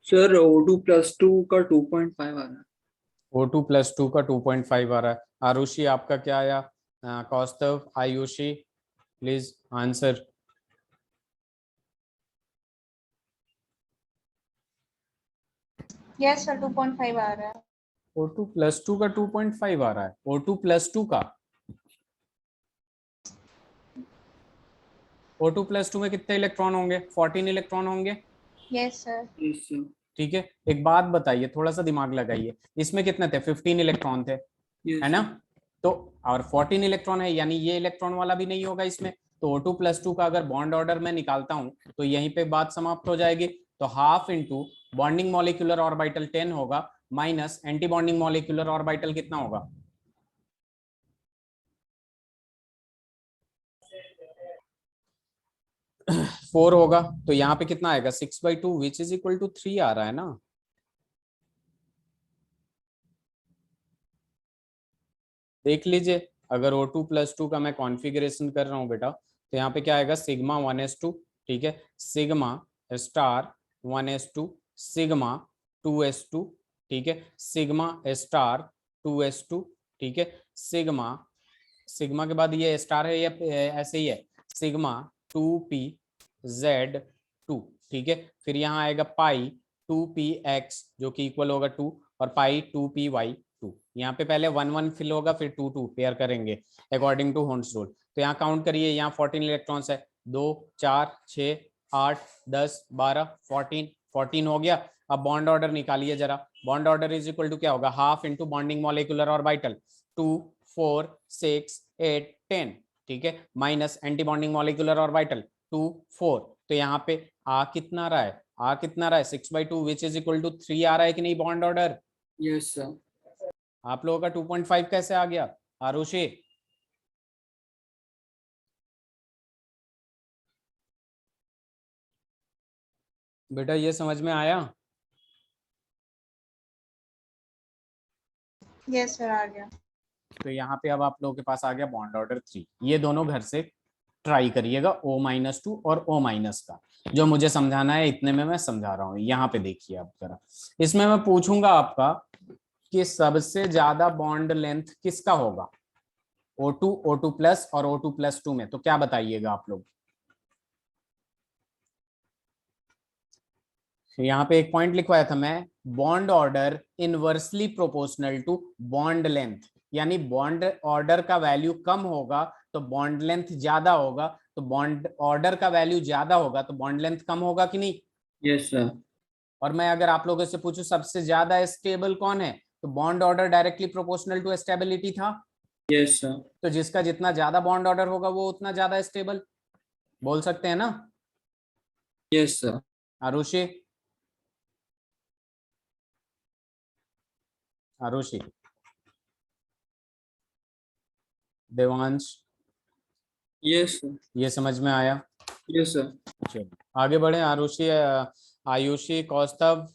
सर O2 + 2 का 2.5 आ रहा है। O2 + 2 का 2.5 आ रहा है। आरुषि आपका क्या आया, Kaustav, Ayushi, please answer. Yes sir, 2.5 आ रहा है। O2 + 2 का 2.5 आ रहा है, O2 + 2 का। O2 + 2 में कितने इलेक्ट्रॉन होंगे, 14 इलेक्ट्रॉन होंगे, Yes sir। Yes sir. ठीक है। एक बात बताइए, थोड़ा सा दिमाग लगाइए, इसमें कितने थे, 15 इलेक्ट्रॉन थे, है यस ना। सर। तो और 14 इलेक्ट्रॉन है, यानी ये इलेक्ट्रॉन वाला भी नहीं होगा इसमें। तो O2 + 2 का अगर बॉन्ड ऑर्डर मैं निकालता हूं तो यहीं पे बात समाप्त हो जाएगी। तो half into bonding molecular orbital 10 होगा, minus anti bonding molecular orbital कितना होगा, 4 होगा। तो यहाँ पे कितना आएगा, 6/2 विच इज इक्वल टू 3 आ रहा है ना। देख लीजिए, अगर O2 + 2 का मैं कॉन्फ़िगरेशन कर रहा हूँ बेटा, तो यहाँ पे क्या आएगा, सिग्मा 1s2, ठीक है, sigma star 1s2, sigma 2s2, ठीक है, सिग्मा स्टार 2s2, ठीक है, सिग्मा, सिग्मा के बाद ये स्टार है या ऐसे ही है, सिग्मा 2pz2, ठीक है। फिर यहाँ आएगा पाई 2px जो कि इक्वल होगा 2, और पाई 2py2। यहाँ पे पहले 1 1 फिल होगा, फिर 2 2 पेयर करेंगे अकॉर्डिंग टू होन्स रूल। तो यहाँ काउंट करिए, यहाँ 14 इलेक्ट्रॉन्स है, 2 4 6 8 10 12 14 14 हो गया। अब बॉन्ड ऑर्डर निकालिए जरा। Bond order is equal to क्या होगा, half into bonding molecular orbital, 2 4 6 8 10, ठीक है, minus anti bonding molecular orbital 2 4, तो यहाँ पे आ कितना रहा है, आ कितना रहा है 6/2 विच इज इक्वल टू 3 आ रहा है कि नहीं बॉन्ड ऑर्डर। Yes sir. आप लोगों का 2.5 कैसे आ गया आरुषि? बेटा ये समझ में आया? यस सर आ गया। तो यहाँ पे अब आप लोगों के पास आ गया बॉन्ड ऑर्डर 3। ये दोनों घर से ट्राई करिएगा O-2 और O- का, जो मुझे समझाना है इतने में मैं समझा रहा हूँ। यहाँ पे देखिए आप जरा, इसमें मैं पूछूंगा आपका कि सबसे ज्यादा बॉन्ड लेंथ किसका होगा O2 O2 प्लस और O2 प्लस 2 में, तो क्या बताइएगा आप लोग। यहाँ पे एक पॉइंट लिखवाया था मैं, bond order inversely proportional to bond length, यानी बॉन्ड ऑर्डर का वैल्यू कम होगा तो बॉन्ड लेंथ ज्यादा होगा, तो बॉन्ड ऑर्डर का वैल्यू ज्यादा होगा तो बॉन्ड लेंथ कम होगा कि नहीं। Yes sir. और मैं अगर आप लोगों से पूछूं सबसे ज्यादा स्टेबल कौन है, तो bond order directly proportional to stability था। Yes sir. तो जिसका जितना ज्यादा बॉन्ड ऑर्डर होगा वो उतना ज्यादा स्टेबल, बोल सकते हैं ना yes sir. Arushi? Arushi, Devansh, yes sir. ये समझ में आया? Yes sir. चलिए आगे बढ़े। आरुषि, आयुषी, कौस्तभ,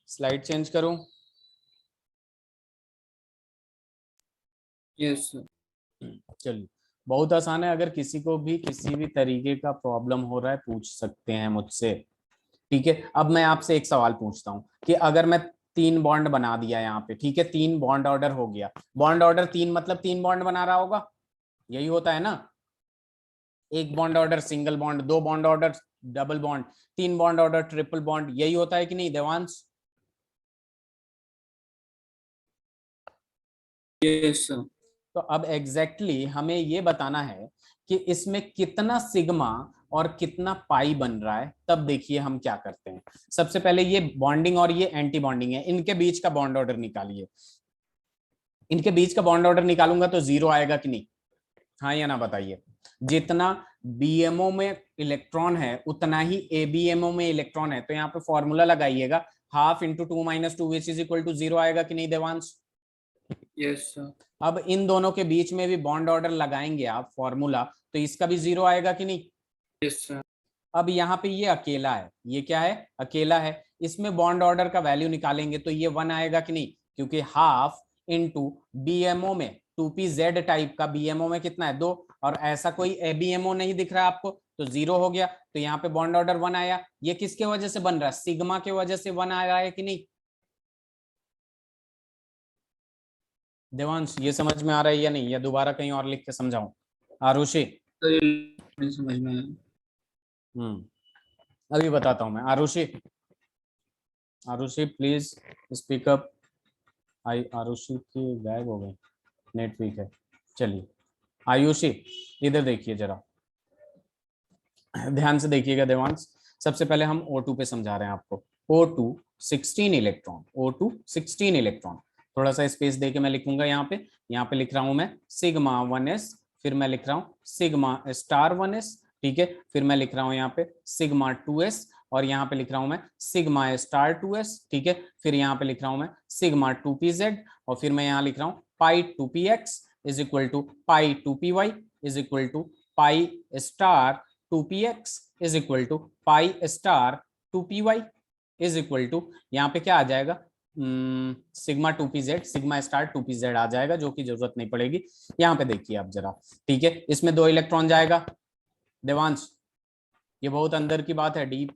स्लाइड चेंज करूं? Yes sir. चलिए बहुत आसान है, अगर किसी को भी किसी भी तरीके का प्रॉब्लम हो रहा है पूछ सकते हैं मुझसे, ठीक है। अब मैं आपसे एक सवाल पूछता हूं कि अगर मैं 3 बॉन्ड बना दिया यहाँ पे, ठीक है, 3 बॉन्ड ऑर्डर हो गया, बॉन्ड ऑर्डर 3 मतलब 3 बॉन्ड बना रहा होगा, यही होता है ना। एक bond order single bond, 2 bond order double bond, 3 bond order triple bond, यही होता है कि नहीं देवांश? Yes sir. तो अब एग्जैक्टली हमें ये बताना है कि इसमें कितना सिग्मा और कितना पाई बन रहा है। तब देखिए हम क्या करते हैं, सबसे पहले ये बॉन्डिंग और ये एंटी बॉन्डिंग है, इनके बीच का बॉन्ड ऑर्डर निकालिए। इनके बीच का बॉन्ड ऑर्डर निकालूंगा तो 0 आएगा कि नहीं, हाँ या ना बताइए। जितना बीएमओ में इलेक्ट्रॉन है उतना ही एबीएमओ में इलेक्ट्रॉन है, तो यहाँ पे फॉर्मूला लगाइएगा, half into 2 - 2 which is equal to 0 आएगा कि नहीं देवांश? Yes sir. अब इन दोनों के बीच में भी बॉन्ड ऑर्डर लगाएंगे आप फॉर्मूला, तो इसका भी 0 आएगा कि नहीं। Yes sir. अब यहाँ पे ये अकेला है, ये क्या है, अकेला है, इसमें बॉन्ड ऑर्डर का वैल्यू निकालेंगे तो ये 1 आएगा कि नहीं, क्योंकि हाफ इंटू बीएमओ में 2pz टाइप का, बीएमओ में कितना है 2, और ऐसा कोई एबीएमओ नहीं दिख रहा है आपको, तो 0 हो गया, तो यहाँ पे बॉन्ड ऑर्डर 1 आया। ये किसके वजह से बन रहा है, सिग्मा के वजह से 1 आया है कि नहीं देवांश? ये समझ में आ रहा है या नहीं, या दोबारा कहीं और लिख के समझाऊं आरुषि? समझ में आया। अभी बताता हूं मैं। Arushi, Arushi please speak up. Arushi की गायब हो गई, नेट वीक है। चलिए आयुषी इधर देखिए जरा, ध्यान से देखिएगा देवांश। सबसे पहले हम O2 पे समझा रहे हैं आपको। O2 16 इलेक्ट्रॉन, O2 16 इलेक्ट्रॉन, थोड़ा सा स्पेस देके मैं लिखूंगा यहाँ पे लिख रहा हूं मैं सिग्मा 1s, फिर मैं लिख रहा हूँ सिग्मा स्टार 1s, ठीक है, फिर मैं लिख रहा हूँ यहाँ पे सिग्मा 2s, और यहाँ पे लिख रहा हूँ मैं सिग्मा स्टार 2s, ठीक है, फिर यहाँ पे लिख रहा हूँ मैं सिग्मा 2pz, और फिर मैं यहाँ लिख रहा हूँ pi 2px is equal to pi 2py is equal to pi star 2px is equal to pi star 2py is equal to, यहाँ पे क्या आ जाएगा, sigma 2pz, sigma star 2pz आ जाएगा, जो की जरूरत नहीं पड़ेगी। यहाँ पे देखिए आप जरा, ठीक है, इसमें 2 इलेक्ट्रॉन जाएगा देवांश, ये बहुत अंदर की बात है, डीप,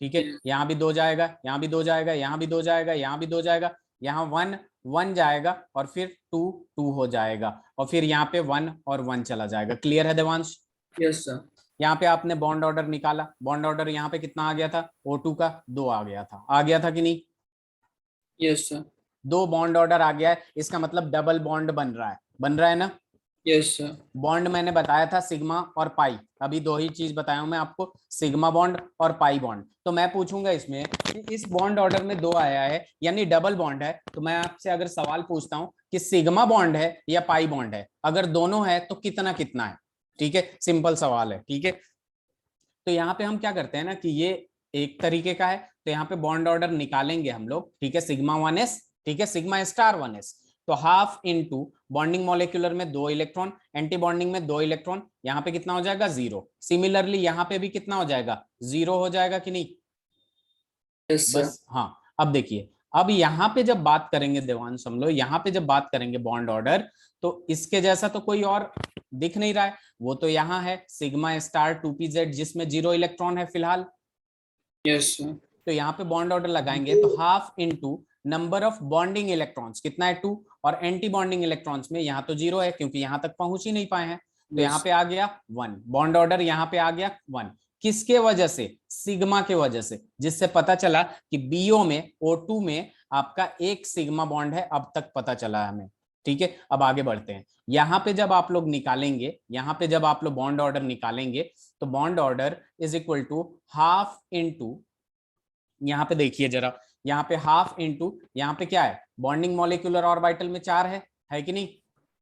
ठीक है, यहाँ भी 2 जाएगा, यहाँ भी 2 जाएगा, यहाँ भी 2 जाएगा, यहाँ भी 2 जाएगा, यहाँ 1 1 जाएगा, और फिर 2 2 हो जाएगा, और फिर यहाँ पे 1 और 1 चला जाएगा। क्लियर है देवांश? Yes sir. यहाँ पे आपने बॉन्ड ऑर्डर निकाला, बॉन्ड ऑर्डर यहाँ पे कितना आ गया था, O2 का 2 आ गया था, आ गया था कि नहीं? Yes sir. 2 बॉन्ड ऑर्डर आ गया है, इसका मतलब डबल बॉन्ड बन रहा है, बन रहा है ना। Yes sir. बॉन्ड मैंने बताया था सिग्मा और पाई, अभी दो ही चीज बताया हूं मैं आपको, सिग्मा बॉन्ड और पाई बॉन्ड। तो मैं पूछूंगा इसमें कि इस बॉन्ड ऑर्डर में दो आया है यानी डबल बॉन्ड है, तो मैं आपसे अगर सवाल पूछता हूं कि सिग्मा बॉन्ड है या पाई बॉन्ड है, अगर दोनों है तो कितना कितना है। ठीक है, सिंपल सवाल है। ठीक है, तो यहाँ पे हम क्या करते हैं ना कि ये एक तरीके का है, तो यहाँ पे बॉन्ड ऑर्डर निकालेंगे हम लोग। ठीक है, सिग्मा 1s, ठीक है, सिग्मा स्टार 1s, तो हाफ इनटू बॉन्डिंग मॉलिक्यूलर में 2 इलेक्ट्रॉन, एंटी बॉन्डिंग में 2 इलेक्ट्रॉन, यहाँ पे कितना हो जाएगा 0। सिमिलरली यहाँ पे भी कितना हो जाएगा 0 हो जाएगा कि नहीं। Yes sir. बस हाँ, अब देखिए, अब यहाँ पे जब बात करेंगे देवांश हम लोग, यहाँ पे जब बात करेंगे बॉन्ड ऑर्डर, तो इसके जैसा तो कोई और दिख नहीं रहा है, वो तो यहाँ है सिग्मा स्टार 2pz जिसमें 0 इलेक्ट्रॉन है फिलहाल। Yes sir. तो यहाँ पे बॉन्ड ऑर्डर लगाएंगे तो half into number of bonding electrons कितना है 2, और एंटी बॉन्डिंग इलेक्ट्रॉन्स में यहाँ तो 0 है क्योंकि यहाँ तक पहुंच ही नहीं पाए हैं, तो यहाँ यस। पे आ गया 1। बॉन्ड ऑर्डर यहाँ पे आ गया 1, किसके वजह से, सिग्मा के वजह से, जिससे पता चला कि बीओ में O2 में आपका एक सिग्मा बॉन्ड है, अब तक पता चला है हमें। ठीक है, अब आगे बढ़ते हैं। यहाँ पे जब आप लोग निकालेंगे, यहाँ पे जब आप लोग बॉन्ड ऑर्डर निकालेंगे, तो bond order is equal to half into, यहाँ पे देखिए जरा, यहाँ पे हाफ इनटू, यहाँ पे क्या है, बॉन्डिंग मॉलिक्यूलर ऑर्बिटल में 4 है कि नहीं,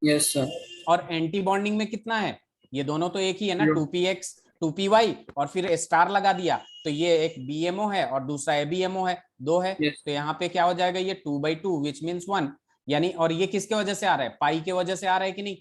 यस सर। और एंटी बॉन्डिंग में कितना है, ये दोनों तो एक ही है ना, 2px 2py, और फिर स्टार लगा दिया, तो ये एक बीएमओ है और दूसरा एबीएमओ है, दो है, यस। तो यहाँ पे क्या हो जाएगा, ये 2/2 विच मीन्स 1, यानी, और ये किसके वजह से आ रहा है, पाई के वजह से आ रहा है कि नहीं।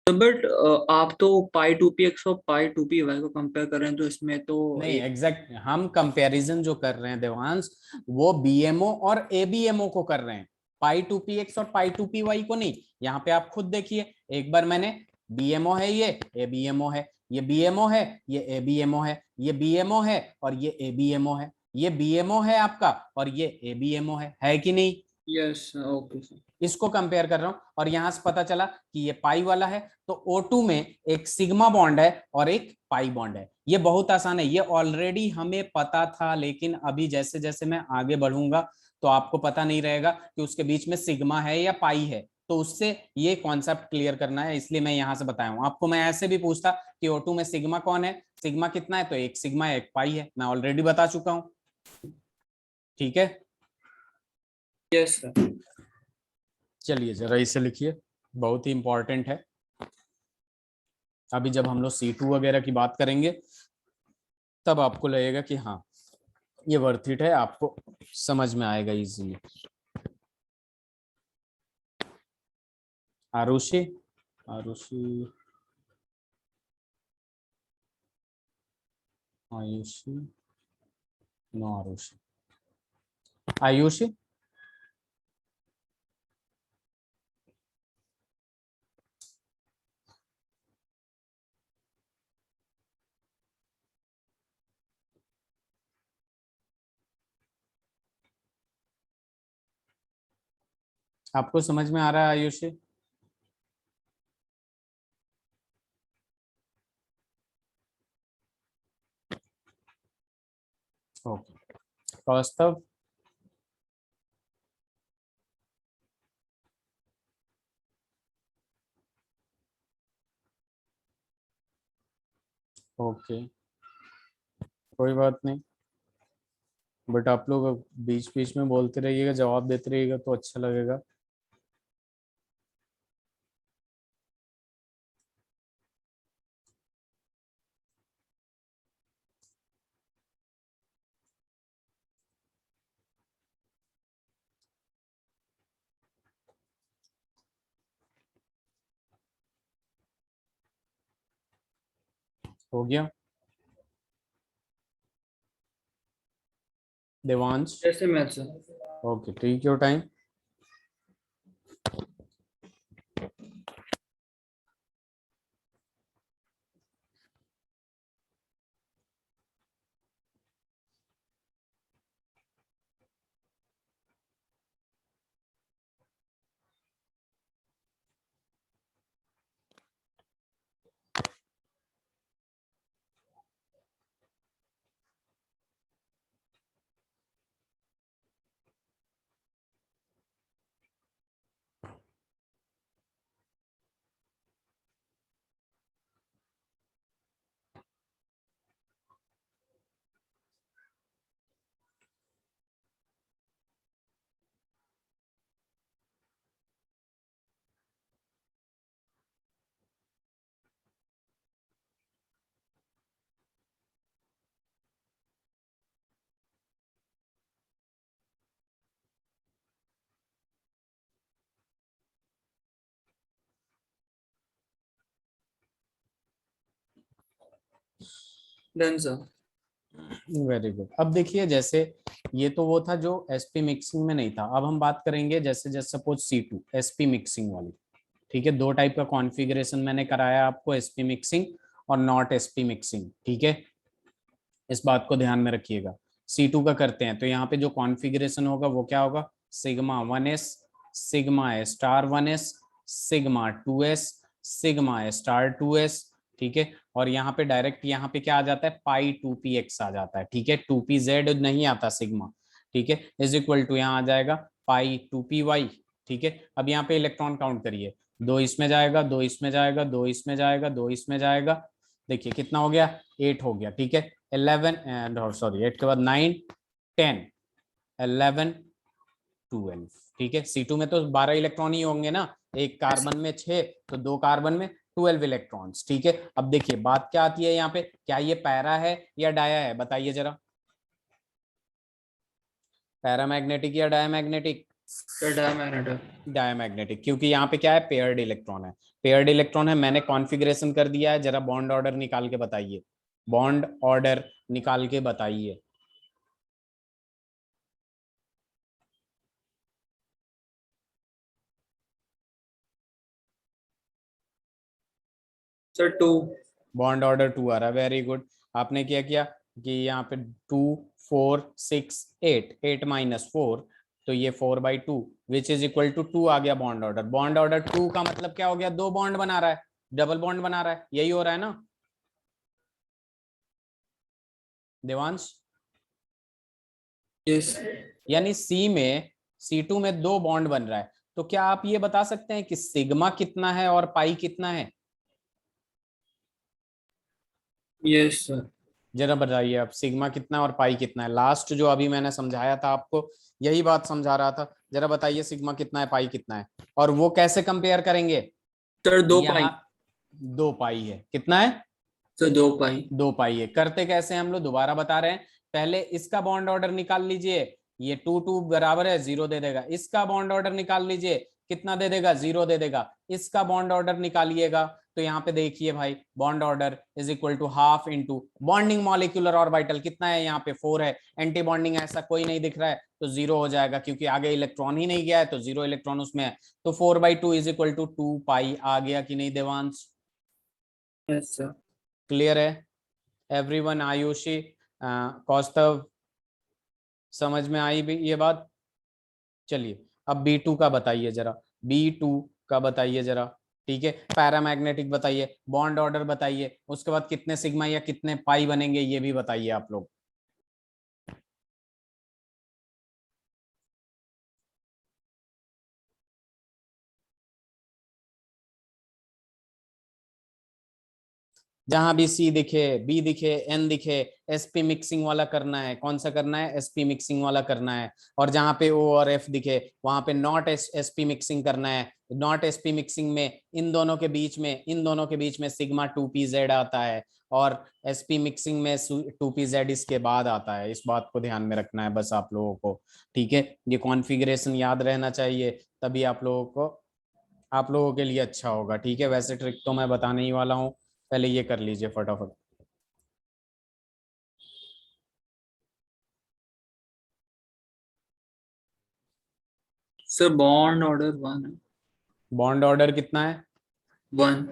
बट आप तो पाई टू पी एक्स और पाई टू पी वाई को कंपेयर कर रहे हैं, तो इसमें तो नहीं, एक। एग्जैक्ट हम कंपैरिजन जो कर रहे हैं देवांश, वो बीएमओ और एबीएमओ को कर रहे हैं, पाई 2px और पाई 2py को नहीं। यहाँ पे आप खुद देखिए, एक बार मैंने, बीएमओ है, ये एबीएमओ है, ये बीएमओ है, ये एबीएमओ है, ये बीएमओ है और ये एबीएमओ है, ये बीएमओ है आपका और ये एबीएमओ है कि नहीं। Yes okay sir. इसको कंपेयर कर रहा हूं और यहां से पता चला कि ये पाई वाला है, तो O2 में एक सिग्मा बॉन्ड है और एक पाई बॉन्ड है। ये बहुत आसान है, ये ऑलरेडी हमें पता था, लेकिन अभी जैसे जैसे मैं आगे बढ़ूंगा तो आपको पता नहीं रहेगा कि उसके बीच में सिग्मा है या पाई है, तो उससे ये कॉन्सेप्ट क्लियर करना है, इसलिए मैं यहां से बताया हूं आपको। मैं ऐसे भी पूछता कि O2 में सिग्मा कौन है, सिग्मा कितना है, तो एक सिग्मा है एक पाई है, मैं ऑलरेडी बता चुका हूं। ठीक है, यस सर। चलिए जरा इसे लिखिए, बहुत ही इंपॉर्टेंट है। अभी जब हम लोग C2 वगैरह की बात करेंगे तब आपको लगेगा कि हाँ ये वर्थ इट है, आपको समझ में आएगा इजीली। आरुषि, आरुषि, आयुषी, नो आरुषि, आयुषी, आपको समझ में आ रहा है आयुषी। ओके, कौस्तव, ओके, कोई बात नहीं, बट आप लोग बीच बीच में बोलते रहिएगा, जवाब देते रहिएगा तो अच्छा लगेगा। हो गया देवांश। जैसे math sir. Okay, take your time. Done sir. Very good. अब देखिए, जैसे ये तो वो था जो एसपी मिक्सिंग में नहीं था, अब हम बात करेंगे जैसे जैसे सपोज C2 एसपी मिक्सिंग वाली। ठीक है, दो टाइप का कॉन्फ़िगरेशन मैंने कराया आपको, एसपी मिक्सिंग और नॉट एसपी मिक्सिंग। ठीक है, इस बात को ध्यान में रखिएगा। C2 का करते हैं तो यहाँ पे जो कॉन्फ़िगरेशन होगा वो क्या होगा, sigma 1s, sigma star 1s, sigma 2s, sigma star 2s। ठीक है, और यहाँ पे डायरेक्ट यहाँ पे क्या आ जाता है, पाई 2px आ जाता है। ठीक है, 2pz नहीं आता सिग्मा। ठीक है, इज इक्वल टू यहाँ आ जाएगा पाई 2py। ठीक है, अब यहाँ पे इलेक्ट्रॉन काउंट करिए, दो इसमें जाएगा, दो इसमें जाएगा, दो इसमें जाएगा, दो इसमें जाएगा। देखिए कितना हो गया, 8 हो गया। ठीक है, 11 एंड सॉरी 8 के बाद 9, 10, 11, 12। ठीक है, C2 में तो 12 इलेक्ट्रॉन ही होंगे ना, एक कार्बन में 6, तो दो कार्बन में 12 इलेक्ट्रॉन्स। ठीक है, अब देखिए बात क्या आती है यहाँ पे, क्या ये पैरा है या डाया है, बताइए जरा, पैरामैग्नेटिक या डायमैग्नेटिक? डायमैग्नेटिक, क्योंकि यहाँ पे क्या है, पेयर्ड इलेक्ट्रॉन है। पेयर्ड इलेक्ट्रॉन है, मैंने कॉन्फ़िगरेशन कर दिया है। जरा बॉन्ड ऑर्डर निकाल के बताइए, बॉन्ड ऑर्डर निकाल के बताइए। सर 2। बॉन्ड ऑर्डर 2 आ रहा है, वेरी गुड। आपने क्या किया कि यहाँ पे 2, 4, 6, 8, 8 - 4, तो ये 4/2 विच इज इक्वल टू 2 आ गया बॉन्ड ऑर्डर। बॉन्ड ऑर्डर 2 का मतलब क्या हो गया, दो बॉन्ड बना रहा है, डबल बॉन्ड बना रहा है, यही हो रहा है ना देवांश? यस। यानी C2 में दो बॉन्ड बन रहा है। तो क्या आप ये बता सकते हैं कि सिग्मा कितना है और पाई कितना है? Yes sir. जरा बताइए आप, सिग्मा कितना है और पाई कितना है? लास्ट जो अभी मैंने समझाया था आपको, यही बात समझा रहा था। जरा बताइए सिग्मा कितना है, पाई कितना है, और वो कैसे कंपेयर करेंगे? सर 2 पाई। यहाँ 2 पाई है, कितना है? सर 2 पाई। 2 पाई है। करते कैसे हैं हम लोग, दोबारा बता रहे हैं। पहले इसका बॉन्ड ऑर्डर निकाल लीजिए, ये 2 बराबर है 0 दे देगा। इसका बॉन्ड ऑर्डर निकाल लीजिए, कितना दे देगा, 0 दे देगा। इसका बॉन्ड ऑर्डर निकालिएगा, तो यहाँ पे देखिए भाई, bond order is equal to half into bonding molecular orbital, कितना है यहाँ पे 4 है। एंटी बॉन्डिंग ऐसा कोई नहीं दिख रहा है, तो 0 हो जाएगा, क्योंकि आगे इलेक्ट्रॉन ही नहीं गया है, तो 0 इलेक्ट्रॉन उसमें है। तो 4/2 इज इक्वल टू 2 पाई आ गया कि नहीं देवांश? Yes sir. क्लियर है एवरीवन? आयुषी, कौस्तव, समझ में आई भी ये बात? चलिए, अब B2 का बताइए जरा, B2 का बताइए जरा। ठीक है, पैरामैग्नेटिक बताइए, बॉन्ड ऑर्डर बताइए, उसके बाद कितने सिग्मा या कितने पाई बनेंगे ये भी बताइए आप लोग। जहां भी C दिखे, B दिखे, N दिखे, एसपी मिक्सिंग वाला करना है। कौन सा करना है, एसपी मिक्सिंग वाला करना है। और जहां पे O और F दिखे, वहां पे नॉट एसपी मिक्सिंग करना है। नॉट एसपी मिक्सिंग में इन दोनों के बीच में सिग्मा 2pz आता है, और एसपी मिक्सिंग में 2pz इसके बाद आता है। इस बात को ध्यान में रखना है बस आप लोगों को। ठीक है, ये कॉन्फ़िगरेशन याद रहना चाहिए, तभी आप लोगों के लिए अच्छा होगा। ठीक है, वैसे ट्रिक तो मैं बताने ही वाला हूँ, पहले ये कर लीजिए फटाफट। सर बॉन्ड ऑर्डर 1 है। बॉन्ड ऑर्डर कितना है? 1।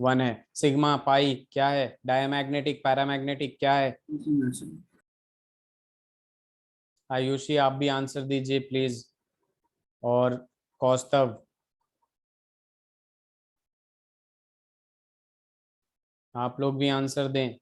1 है। सिग्मा पाई क्या है, डायमैग्नेटिक पैरामैग्नेटिक क्या है? आयुषी आप भी आंसर दीजिए प्लीज, और कौस्तव आप लोग भी आंसर दें।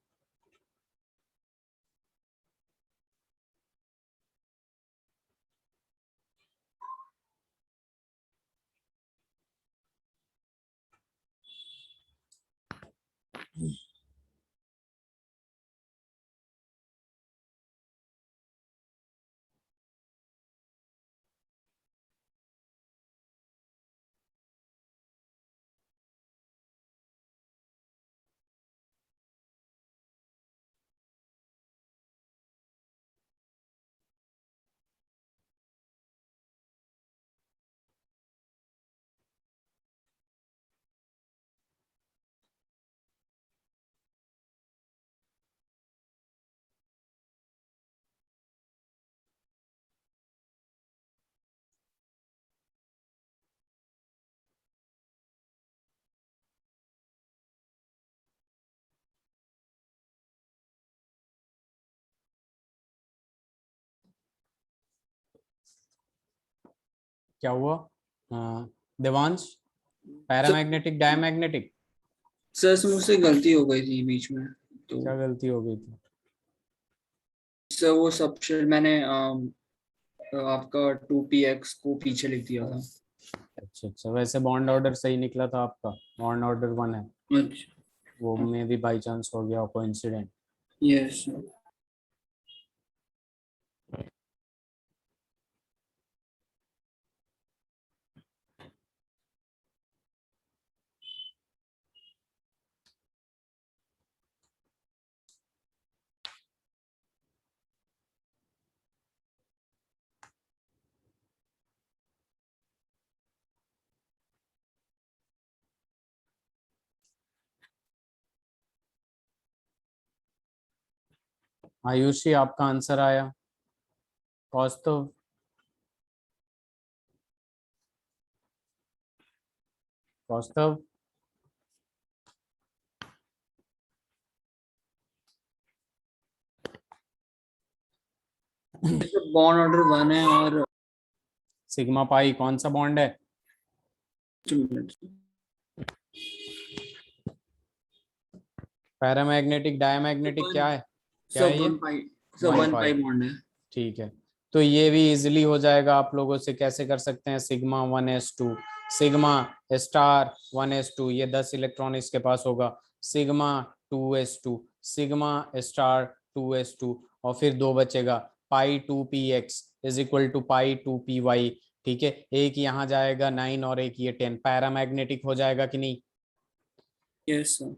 क्या हुआ देवांश? Paramagnetic diamagnetic? सर मुझसे गलती हो गई थी बीच में, तो क्या गलती हो गई थी? सर वो सब मैंने आपका 2px को पीछे लिख दिया था। अच्छा अच्छा, वैसे बॉन्ड ऑर्डर सही निकला था आपका, बॉन्ड ऑर्डर 1 है, अच्छा। वो में भी बाई चांस हो गया कोइंसिडेंट। Yes sir. आयुषी आपका आंसर आया। कौस्तुभ? कौस्तुभ? बॉन्ड ऑर्डर 1 है और सिग्मा पाई कौन सा बॉन्ड है? पैरामैग्नेटिक डायमैग्नेटिक क्या है? क्या है सब ये? 1 पाई, सब 1 1 पाई। पाई बॉन्ड है। ठीक है, तो ये भी इजीली हो जाएगा आप लोगों से। कैसे कर सकते हैं? Sigma 1s2, sigma star 1s2, ये 10 इलेक्ट्रॉन इसके पास होगा। Sigma 2s2, sigma star 2s2, और फिर 2 बचेगा, pi 2px is equal to pi 2py। ठीक है, एक यहाँ जाएगा 9 और एक ये 10, पैरामैग्नेटिक हो जाएगा कि नहीं? Yes sir.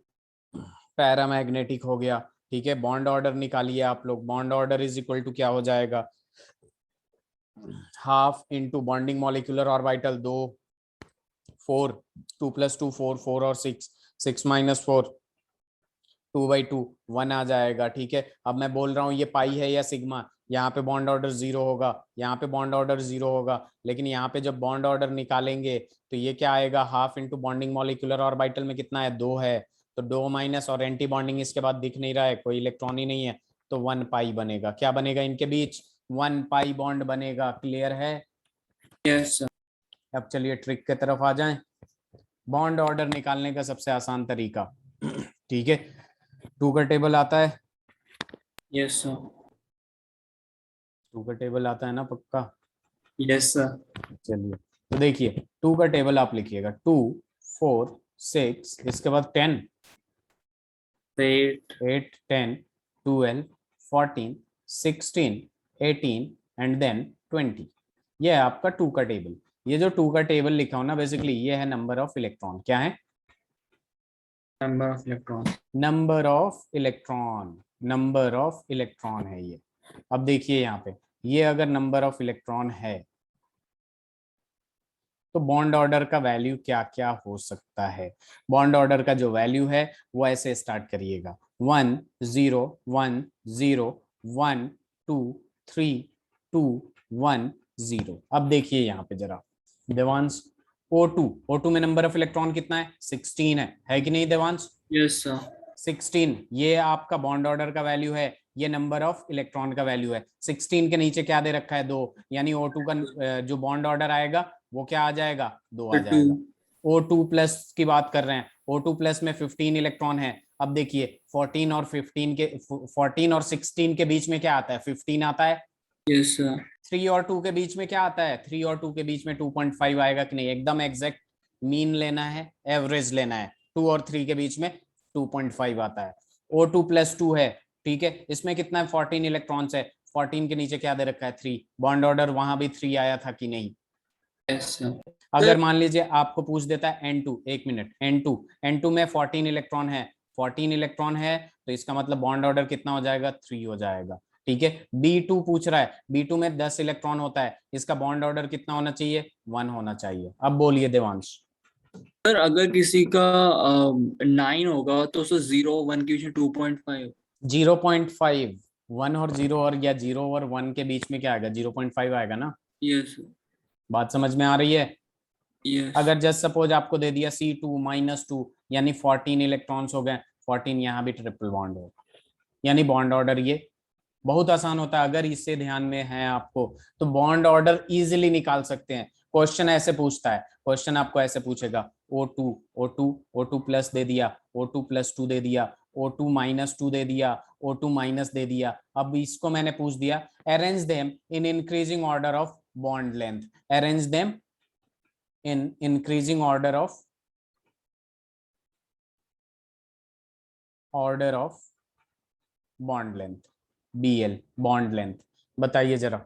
पैरामैग्नेटिक हो गया। ठीक है, बॉन्ड ऑर्डर निकालिए आप लोग। Bond order is equal to क्या हो जाएगा? Half into bonding molecular orbital 2, 4, 2 + 2 4, 4 और 6, 6 - 4, 2/2, 1 आ जाएगा। ठीक है, अब मैं बोल रहा हूँ ये पाई है या सिग्मा, यहाँ पे बॉन्ड ऑर्डर 0 होगा, यहाँ पे बॉन्ड ऑर्डर 0 होगा, लेकिन यहाँ पे जब बॉन्ड ऑर्डर निकालेंगे तो ये क्या आएगा? Half into bonding molecular orbital में कितना है? 2 है, तो 2 माइनस, और एंटी बॉन्डिंग इसके बाद दिख नहीं रहा है, कोई इलेक्ट्रॉन ही नहीं है, तो 1 पाई बनेगा। क्या बनेगा इनके बीच? 1 पाई बॉन्ड बनेगा। क्लियर है? Yes sir. अब चलिए ट्रिक की तरफ आ जाएं। बॉन्ड ऑर्डर निकालने का सबसे आसान तरीका, ठीक है, 2 का टेबल आता है। Yes sir. 2 का टेबल आता है ना पक्का? Yes sir. चलिए, तो देखिए 2 का टेबल आप लिखिएगा, 2, 4, 6, इसके बाद 10, 8। 8, 10, 12, 14, 16, 18 एंड देन 20। ये है आपका 2 का टेबल। ये जो 2 का टेबल लिखा हो ना, बेसिकली ये है नंबर ऑफ इलेक्ट्रॉन। क्या है? Number of electron. Number of electron, number of electron है ये। अब देखिए यहाँ पे, ये अगर नंबर ऑफ इलेक्ट्रॉन है तो बॉन्ड ऑर्डर का वैल्यू क्या क्या हो सकता है? बॉन्ड ऑर्डर का जो वैल्यू है वो ऐसे स्टार्ट करिएगा, 1 0 1 0 1 2 3 2 1 0। अब देखिए यहाँ पे जरा देवांश, O2 में नंबर ऑफ इलेक्ट्रॉन कितना है? 16 है कि नहीं देवांश? Yes sir. 16, ये आपका बॉन्ड ऑर्डर का वैल्यू है, ये नंबर ऑफ इलेक्ट्रॉन का वैल्यू है। 16 के नीचे क्या दे रखा है? 2, यानी O2 का जो बॉन्ड ऑर्डर आएगा वो क्या आ जाएगा? 2 आ 2। जाएगा। O2 प्लस की बात कर रहे हैं, O2 प्लस में 15 इलेक्ट्रॉन है। अब देखिए 14 और 16 के बीच में क्या आता है? 15 आता है। Yes sir. 3 और 2 के बीच में क्या आता है? 3 और 2 के बीच में 2.5 आएगा कि नहीं? एकदम एग्जैक्ट मीन लेना है, एवरेज लेना है। 2 और 3 के बीच में 2.5 आता है। O2 + 2 है, ठीक है, इसमें कितना है? 14 इलेक्ट्रॉन्स है। 14 के नीचे क्या दे रखा है? 3। बॉन्ड ऑर्डर वहां भी 3 आया था कि नहीं? Yes sir. अगर मान लीजिए आपको पूछ देता है N2, एक मिनट, N2 में 14 इलेक्ट्रॉन है, 14 इलेक्ट्रॉन है, तो इसका मतलब बॉन्ड ऑर्डर कितना हो जाएगा? 3 हो जाएगा। ठीक है, B2 पूछ रहा है, B2 में 10 इलेक्ट्रॉन होता है, इसका बॉन्ड ऑर्डर कितना होना चाहिए? 1 होना चाहिए। अब बोलिए देवांश। सर अगर किसी का 9 होगा तो उसको 0 1 के बीच में 2.5। 0.5, 1 और 0, और या 0 और 1 के बीच में क्या आएगा? 0.5 आएगा ना? यस। बात समझ में आ रही है? यस। अगर जस्ट सपोज आपको दे दिया C2 -2, यानी 14 इलेक्ट्रॉन्स हो गए, 14 यहाँ भी ट्रिपल बॉन्ड होगा, यानी बॉन्ड ऑर्डर ये बहुत आसान होता है। अगर इससे ध्यान में है आपको तो बॉन्ड ऑर्डर इजीली निकाल सकते हैं। क्वेश्चन ऐसे पूछता है, क्वेश्चन आपको ऐसे पूछेगा O2 प्लस दे दिया, O2 प्लस 2 दे दिया, O2 माइनस 2 दे दिया, O2 माइनस दे दिया। अब इसको मैंने पूछ दिया arrange them in increasing order of bond length, arrange them in increasing order of bond length, BL bond length. बताइए जरा।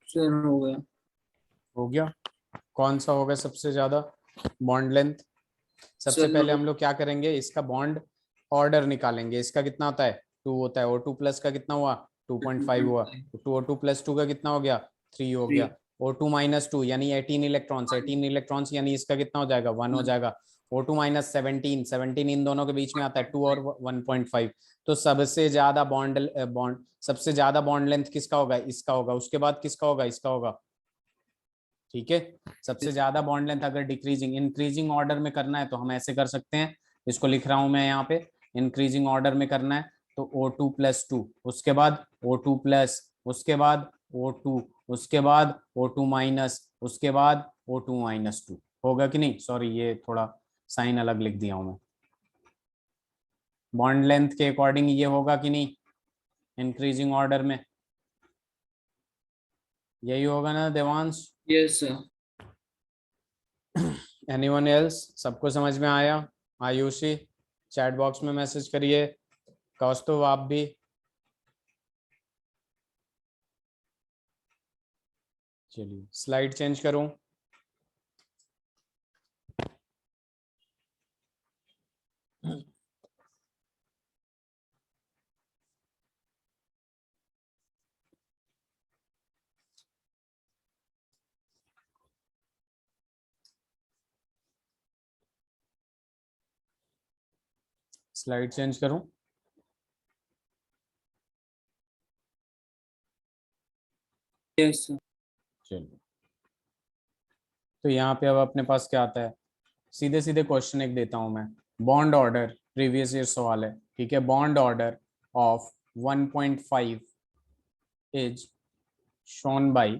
सर हो गया। हो गया। कौन सा होगा सबसे ज्यादा बॉन्ड लेंथ? सबसे सर पहले हम लोग क्या करेंगे, इसका बॉन्ड ऑर्डर निकालेंगे। इसका कितना होता है? 2 होता है। O2 प्लस का कितना हुआ? 2.5 हुआ। 2 O2 प्लस 2 का कितना हो गया? 3 हो गया। 3। O2 माइनस 2 यानी 18 इलेक्ट्रॉन्स, 18 इलेक्ट्रॉन्स यानी इसका कितना हो जाएगा? 1 हो जाएगा। O2 माइनस 17, 17 इन दोनों के बीच में आता है 2 और 1.5। तो सबसे ज्यादा बॉन्ड सबसे ज्यादा बॉन्ड लेंथ किसका होगा? इसका होगा। उसके बाद किसका होगा? इसका होगा। ठीक है। सबसे ज्यादा बॉन्ड लेंथ अगर डिक्रीजिंग इंक्रीजिंग ऑर्डर में करना है तो हम ऐसे कर सकते हैं, इसको लिख रहा हूं मैं यहाँ पे, इंक्रीजिंग ऑर्डर में करना है तो O2 प्लस 2, उसके बाद O2 प्लस, उसके बाद O2, उसके बाद O2 माइनस, उसके बाद O2 माइनस 2। होगा कि नहीं? सॉरी ये थोड़ा साइन अलग लिख दिया हूं मैं। बॉन्ड लेंथ के अकॉर्डिंग ये होगा कि नहीं इंक्रीजिंग ऑर्डर में? यही होगा ना Devansh? Yes sir. Anyone else? सबको समझ में आया? आयुषी चैट बॉक्स में मैसेज करिए, कौस्तुभ आप भी। चलिए स्लाइड चेंज करूं। स्लाइड चेंज करूं। Yes sir. चलिए तो यहाँ पे अब अपने पास क्या आता है, सीधे सीधे क्वेश्चन एक देता हूं मैं। बॉन्ड ऑर्डर, प्रीवियस ईयर सवाल है, ठीक है। Bond order of 1.5 is shown by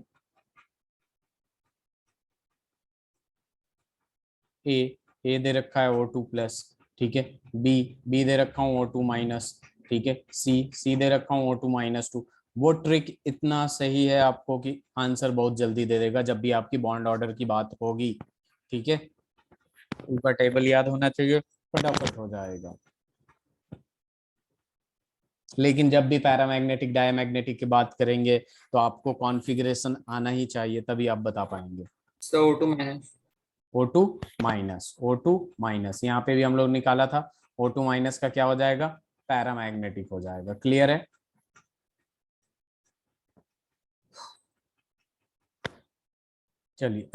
A दे रखा है O2 प्लस, ठीक है। बी दे रखा हूँ O2 माइनस, ठीक है। सी दे रखा हूँ O2 माइनस 2। वो ट्रिक इतना सही है आपको कि आंसर बहुत जल्दी दे देगा जब भी आपकी बॉन्ड ऑर्डर की बात होगी, ठीक है। ऊपर टेबल याद होना चाहिए, फटाफट हो जाएगा। लेकिन जब भी पैरामैग्नेटिक डायमैग्नेटिक की बात करेंगे तो आपको कॉन्फ़िगरेशन आना ही चाहिए, तभी आप बता पाएंगे। Sir O2 minus. O2 minus, O2 minus यहाँ पे भी हम लोग निकाला था। O2 माइनस का क्या हो जाएगा? पैरामैग्नेटिक हो जाएगा। क्लियर है? चलिए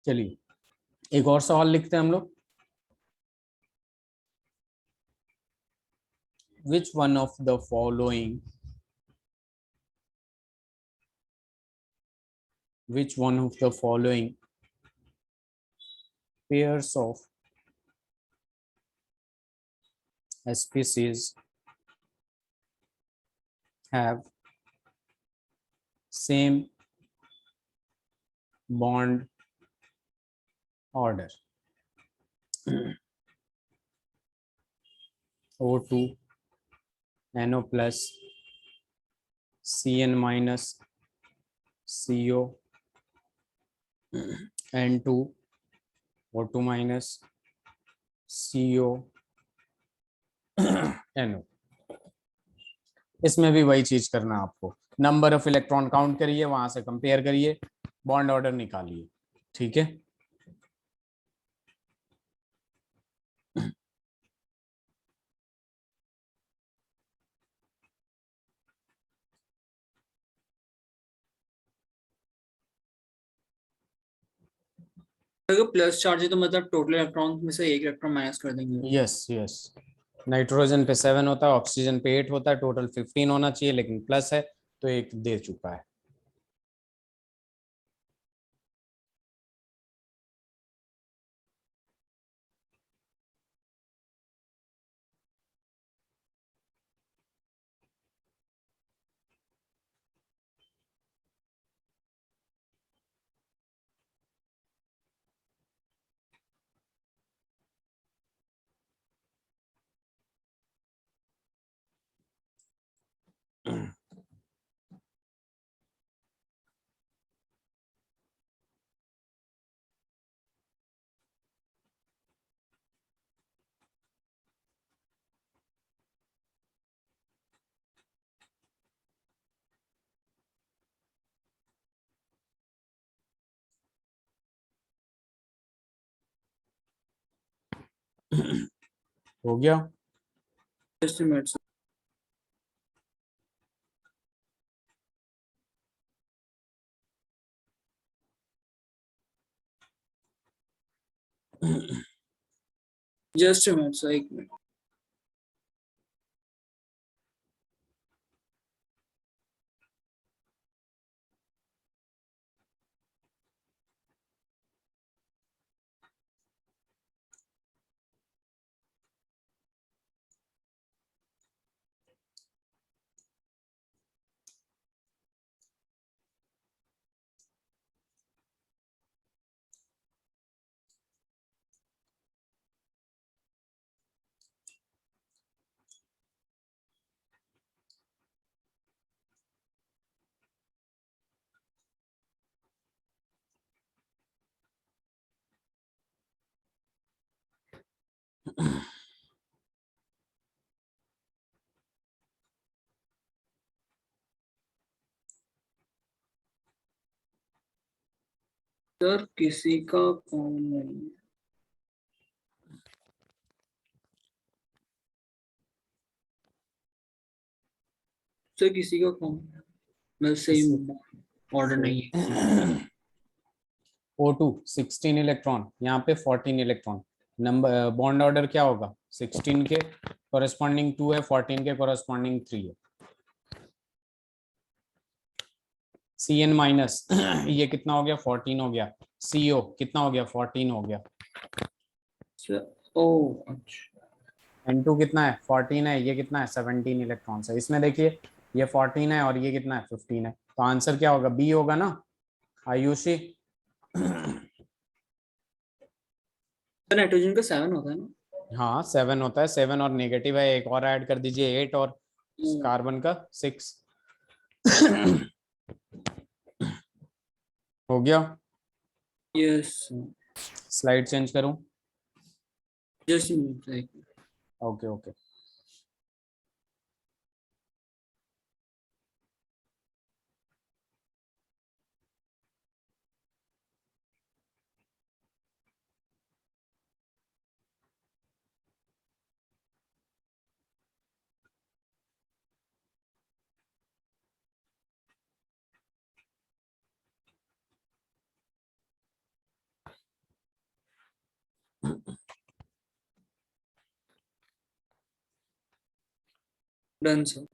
चलिए एक और सवाल लिखते हैं हम लोग। which one of the following pairs of species have same bond order? O2 NO plus CN minus CO N2 O2 minus CO NO। इसमें भी वही चीज करना है आपको, नंबर ऑफ इलेक्ट्रॉन काउंट करिए, वहां से कंपेयर करिए, बॉन्ड ऑर्डर निकालिए। ठीक है, अगर प्लस चार्ज है तो मतलब टोटल इलेक्ट्रॉन में से एक इलेक्ट्रॉन माइनस कर देंगे। Yes yes. नाइट्रोजन पे 7 होता है, ऑक्सीजन पे 8 होता है, टोटल 15 होना चाहिए, लेकिन प्लस है तो एक दे चुका है। हो गया। Just a minute, sir. Just a minute, sir. एक मिनट। सर किसी का कौन नहीं है। सर किसी का कौन मैं सेम ऑर्डर नहीं है। O2 16 इलेक्ट्रॉन, यहाँ पे 14 इलेक्ट्रॉन। नंबर बॉन्ड ऑर्डर क्या होगा, 16 के कोरेस्पॉन्डिंग 2 है, 14 के कोरेस्पॉन्डिंग 3 है। CN माइनस ये कितना हो गया, 14 हो गया। CO कितना हो गया, 14 हो गया। सर ओ अच्छा। N2 कितना है, 14 है, ये कितना है, 17 इलेक्ट्रॉन है। इसमें देखिए ये 14 है और ये कितना है, 15 है, तो आंसर क्या होगा, बी होगा ना आयुषी। सर नाइट्रोजन का 7 होता है ना। हाँ 7 होता है, 7 और नेगेटिव है, एक और ऐड कर दीजिए 8, और कार्बन का 6 हो गया। यस। स्लाइड चेंज करूं। Just minute. Okay okay. Done sir.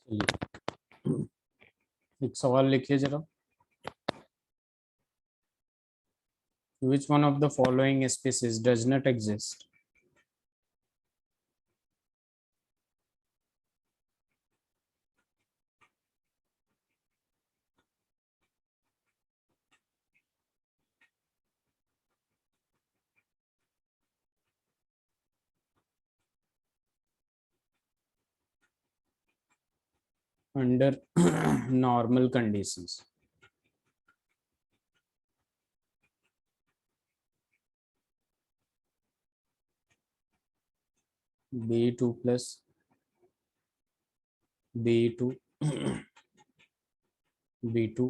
चलिए एक सवाल लिखिए जरा। Which one of the following species does not exist? Under normal conditions. B2 plus B2 B2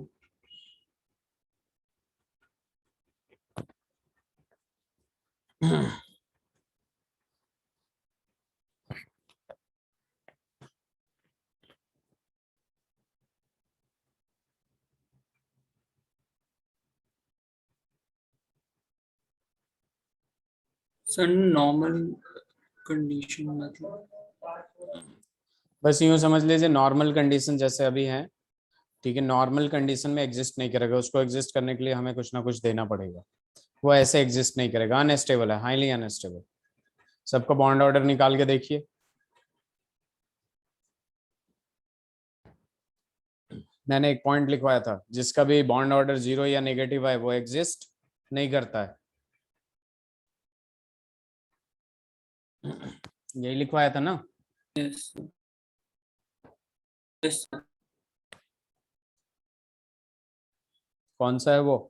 sir normal condition मतलब बस यूं समझ लीजिए नॉर्मल कंडीशन जैसे अभी है, ठीक है, नॉर्मल कंडीशन में एग्जिस्ट नहीं करेगा, उसको एग्जिस्ट करने के लिए हमें कुछ ना कुछ देना पड़ेगा, वो ऐसे एग्जिस्ट नहीं करेगा, अनस्टेबल है, हाईली अनस्टेबल। सबका बॉन्ड ऑर्डर निकाल के देखिए। मैंने एक पॉइंट लिखवाया था, जिसका भी बॉन्ड ऑर्डर 0 या नेगेटिव है वो एग्जिस्ट नहीं करता है, यही लिखवाया था ना। यस यस कौन सा है वो?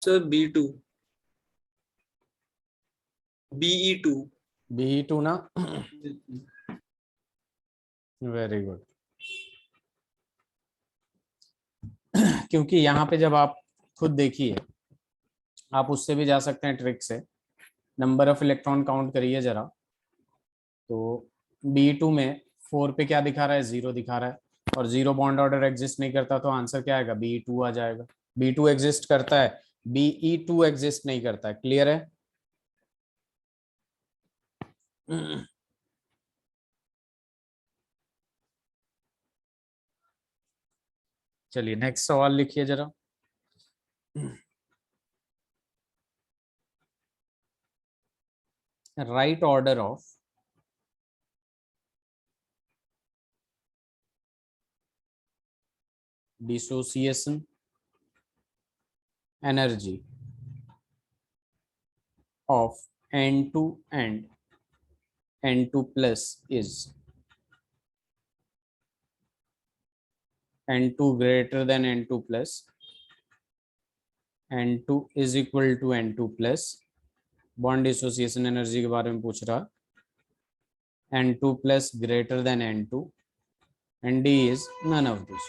सर B2 BE2 B2 ना? Very good. क्योंकि यहाँ पे जब आप खुद देखिए, आप उससे भी जा सकते हैं ट्रिक से, नंबर ऑफ इलेक्ट्रॉन काउंट करिए जरा, तो B2 में 4 पे क्या दिखा रहा है? 0 दिखा रहा है, और 0 बॉन्ड ऑर्डर एग्जिस्ट नहीं करता, तो आंसर क्या आएगा? B2 आ जाएगा। B2 एग्जिस्ट करता है, BE2 एग्जिस्ट नहीं करता है। क्लियर है? चलिए नेक्स्ट सवाल लिखिए जरा। Right order of dissociation energy of N2 and N2 plus is N2 greater than N2 plus, N2 is equal to N2 plus, bond dissociation energy के बारे में पूछ रहा, N2 plus greater than N2 and D is none of this.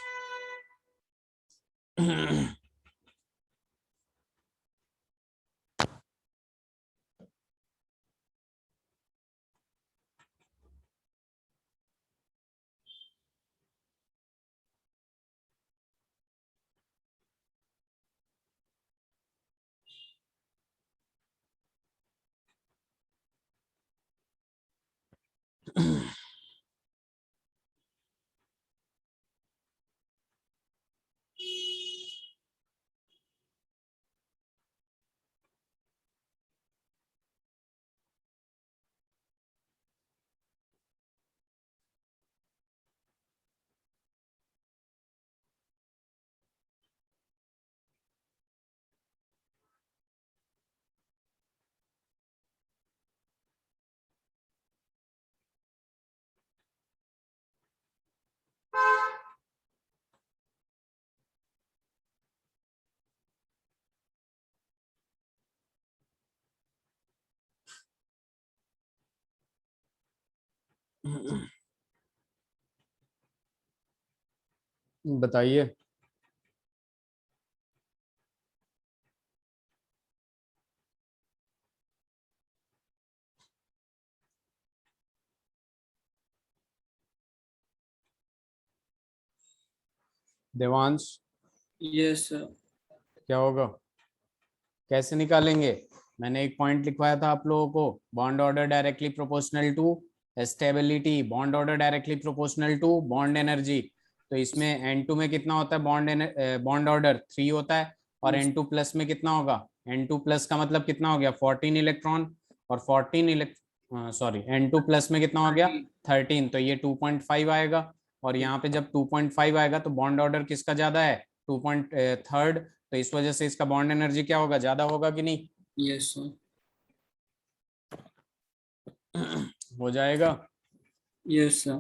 बताइए। Devansh yes sir. क्या होगा, कैसे निकालेंगे? मैंने एक पॉइंट लिखवाया था आप लोगों को, bond order directly proportional to stability, bond order directly proportional to bond energy. तो इसमें N2 में कितना होता है बॉन्ड ऑर्डर 3 होता है, और N2 प्लस में कितना होगा? N2 प्लस का मतलब कितना हो गया? 14 इलेक्ट्रॉन, और 14 सॉरी N2 प्लस में कितना हो गया? 13, तो ये 2.5 आएगा। और यहाँ पे जब 2.5 आएगा तो बॉन्ड ऑर्डर किसका ज्यादा है? 2.3, तो इस वजह से इसका बॉन्ड एनर्जी क्या होगा? ज्यादा होगा कि नहीं? Yes sir. हो जाएगा। Yes sir.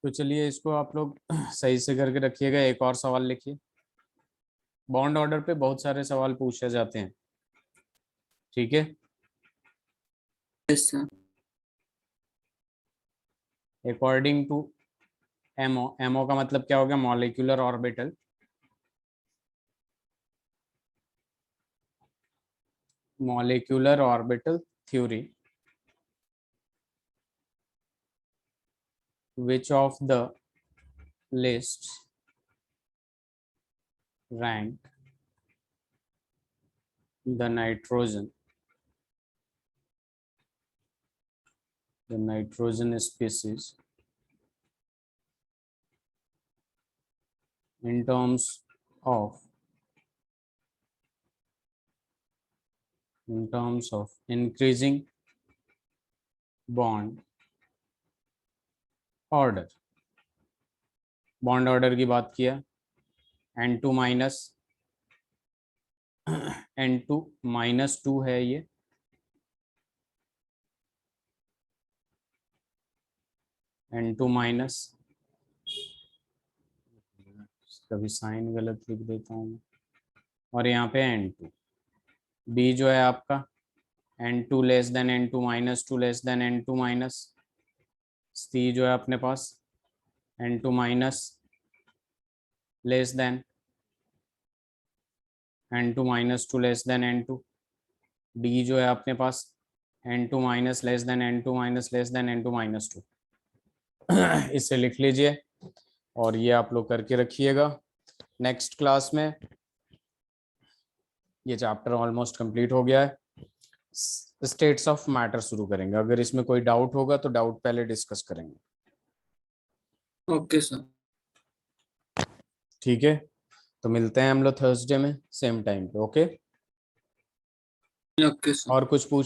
तो चलिए इसको आप लोग सही से करके रखिएगा। एक और सवाल लिखिए। बॉन्ड ऑर्डर पे बहुत सारे सवाल पूछे जाते हैं, ठीक है। Yes sir. According to MO, MO का मतलब क्या हो गया? Molecular orbital. Molecular orbital theory, which of the lists rank the nitrogen species in terms of increasing bond order? Bond order की बात किया, N2 माइनस N2 है ये, N2 माइनस, कभी साइन गलत लिख देता हूँ, और यहाँ पे N2। B जो है आपका N2 less than N2 minus 2 less than N2 minus. C जो है अपने पास N2 minus less than N2 minus 2 less than N2। D जो है अपने पास N2 minus less than N2 minus less than N2 minus 2। इसे लिख लीजिए और ये आप लोग करके रखिएगा। नेक्स्ट क्लास में ये चैप्टर ऑलमोस्ट कंप्लीट हो गया है, स्टेट्स ऑफ मैटर शुरू करेंगे। अगर इसमें कोई डाउट होगा तो डाउट पहले डिस्कस करेंगे, ओके सर। ठीक है। तो मिलते हैं हम लोग थर्सडे में सेम टाइम पे, ओके। Okay sir. और कुछ पूछ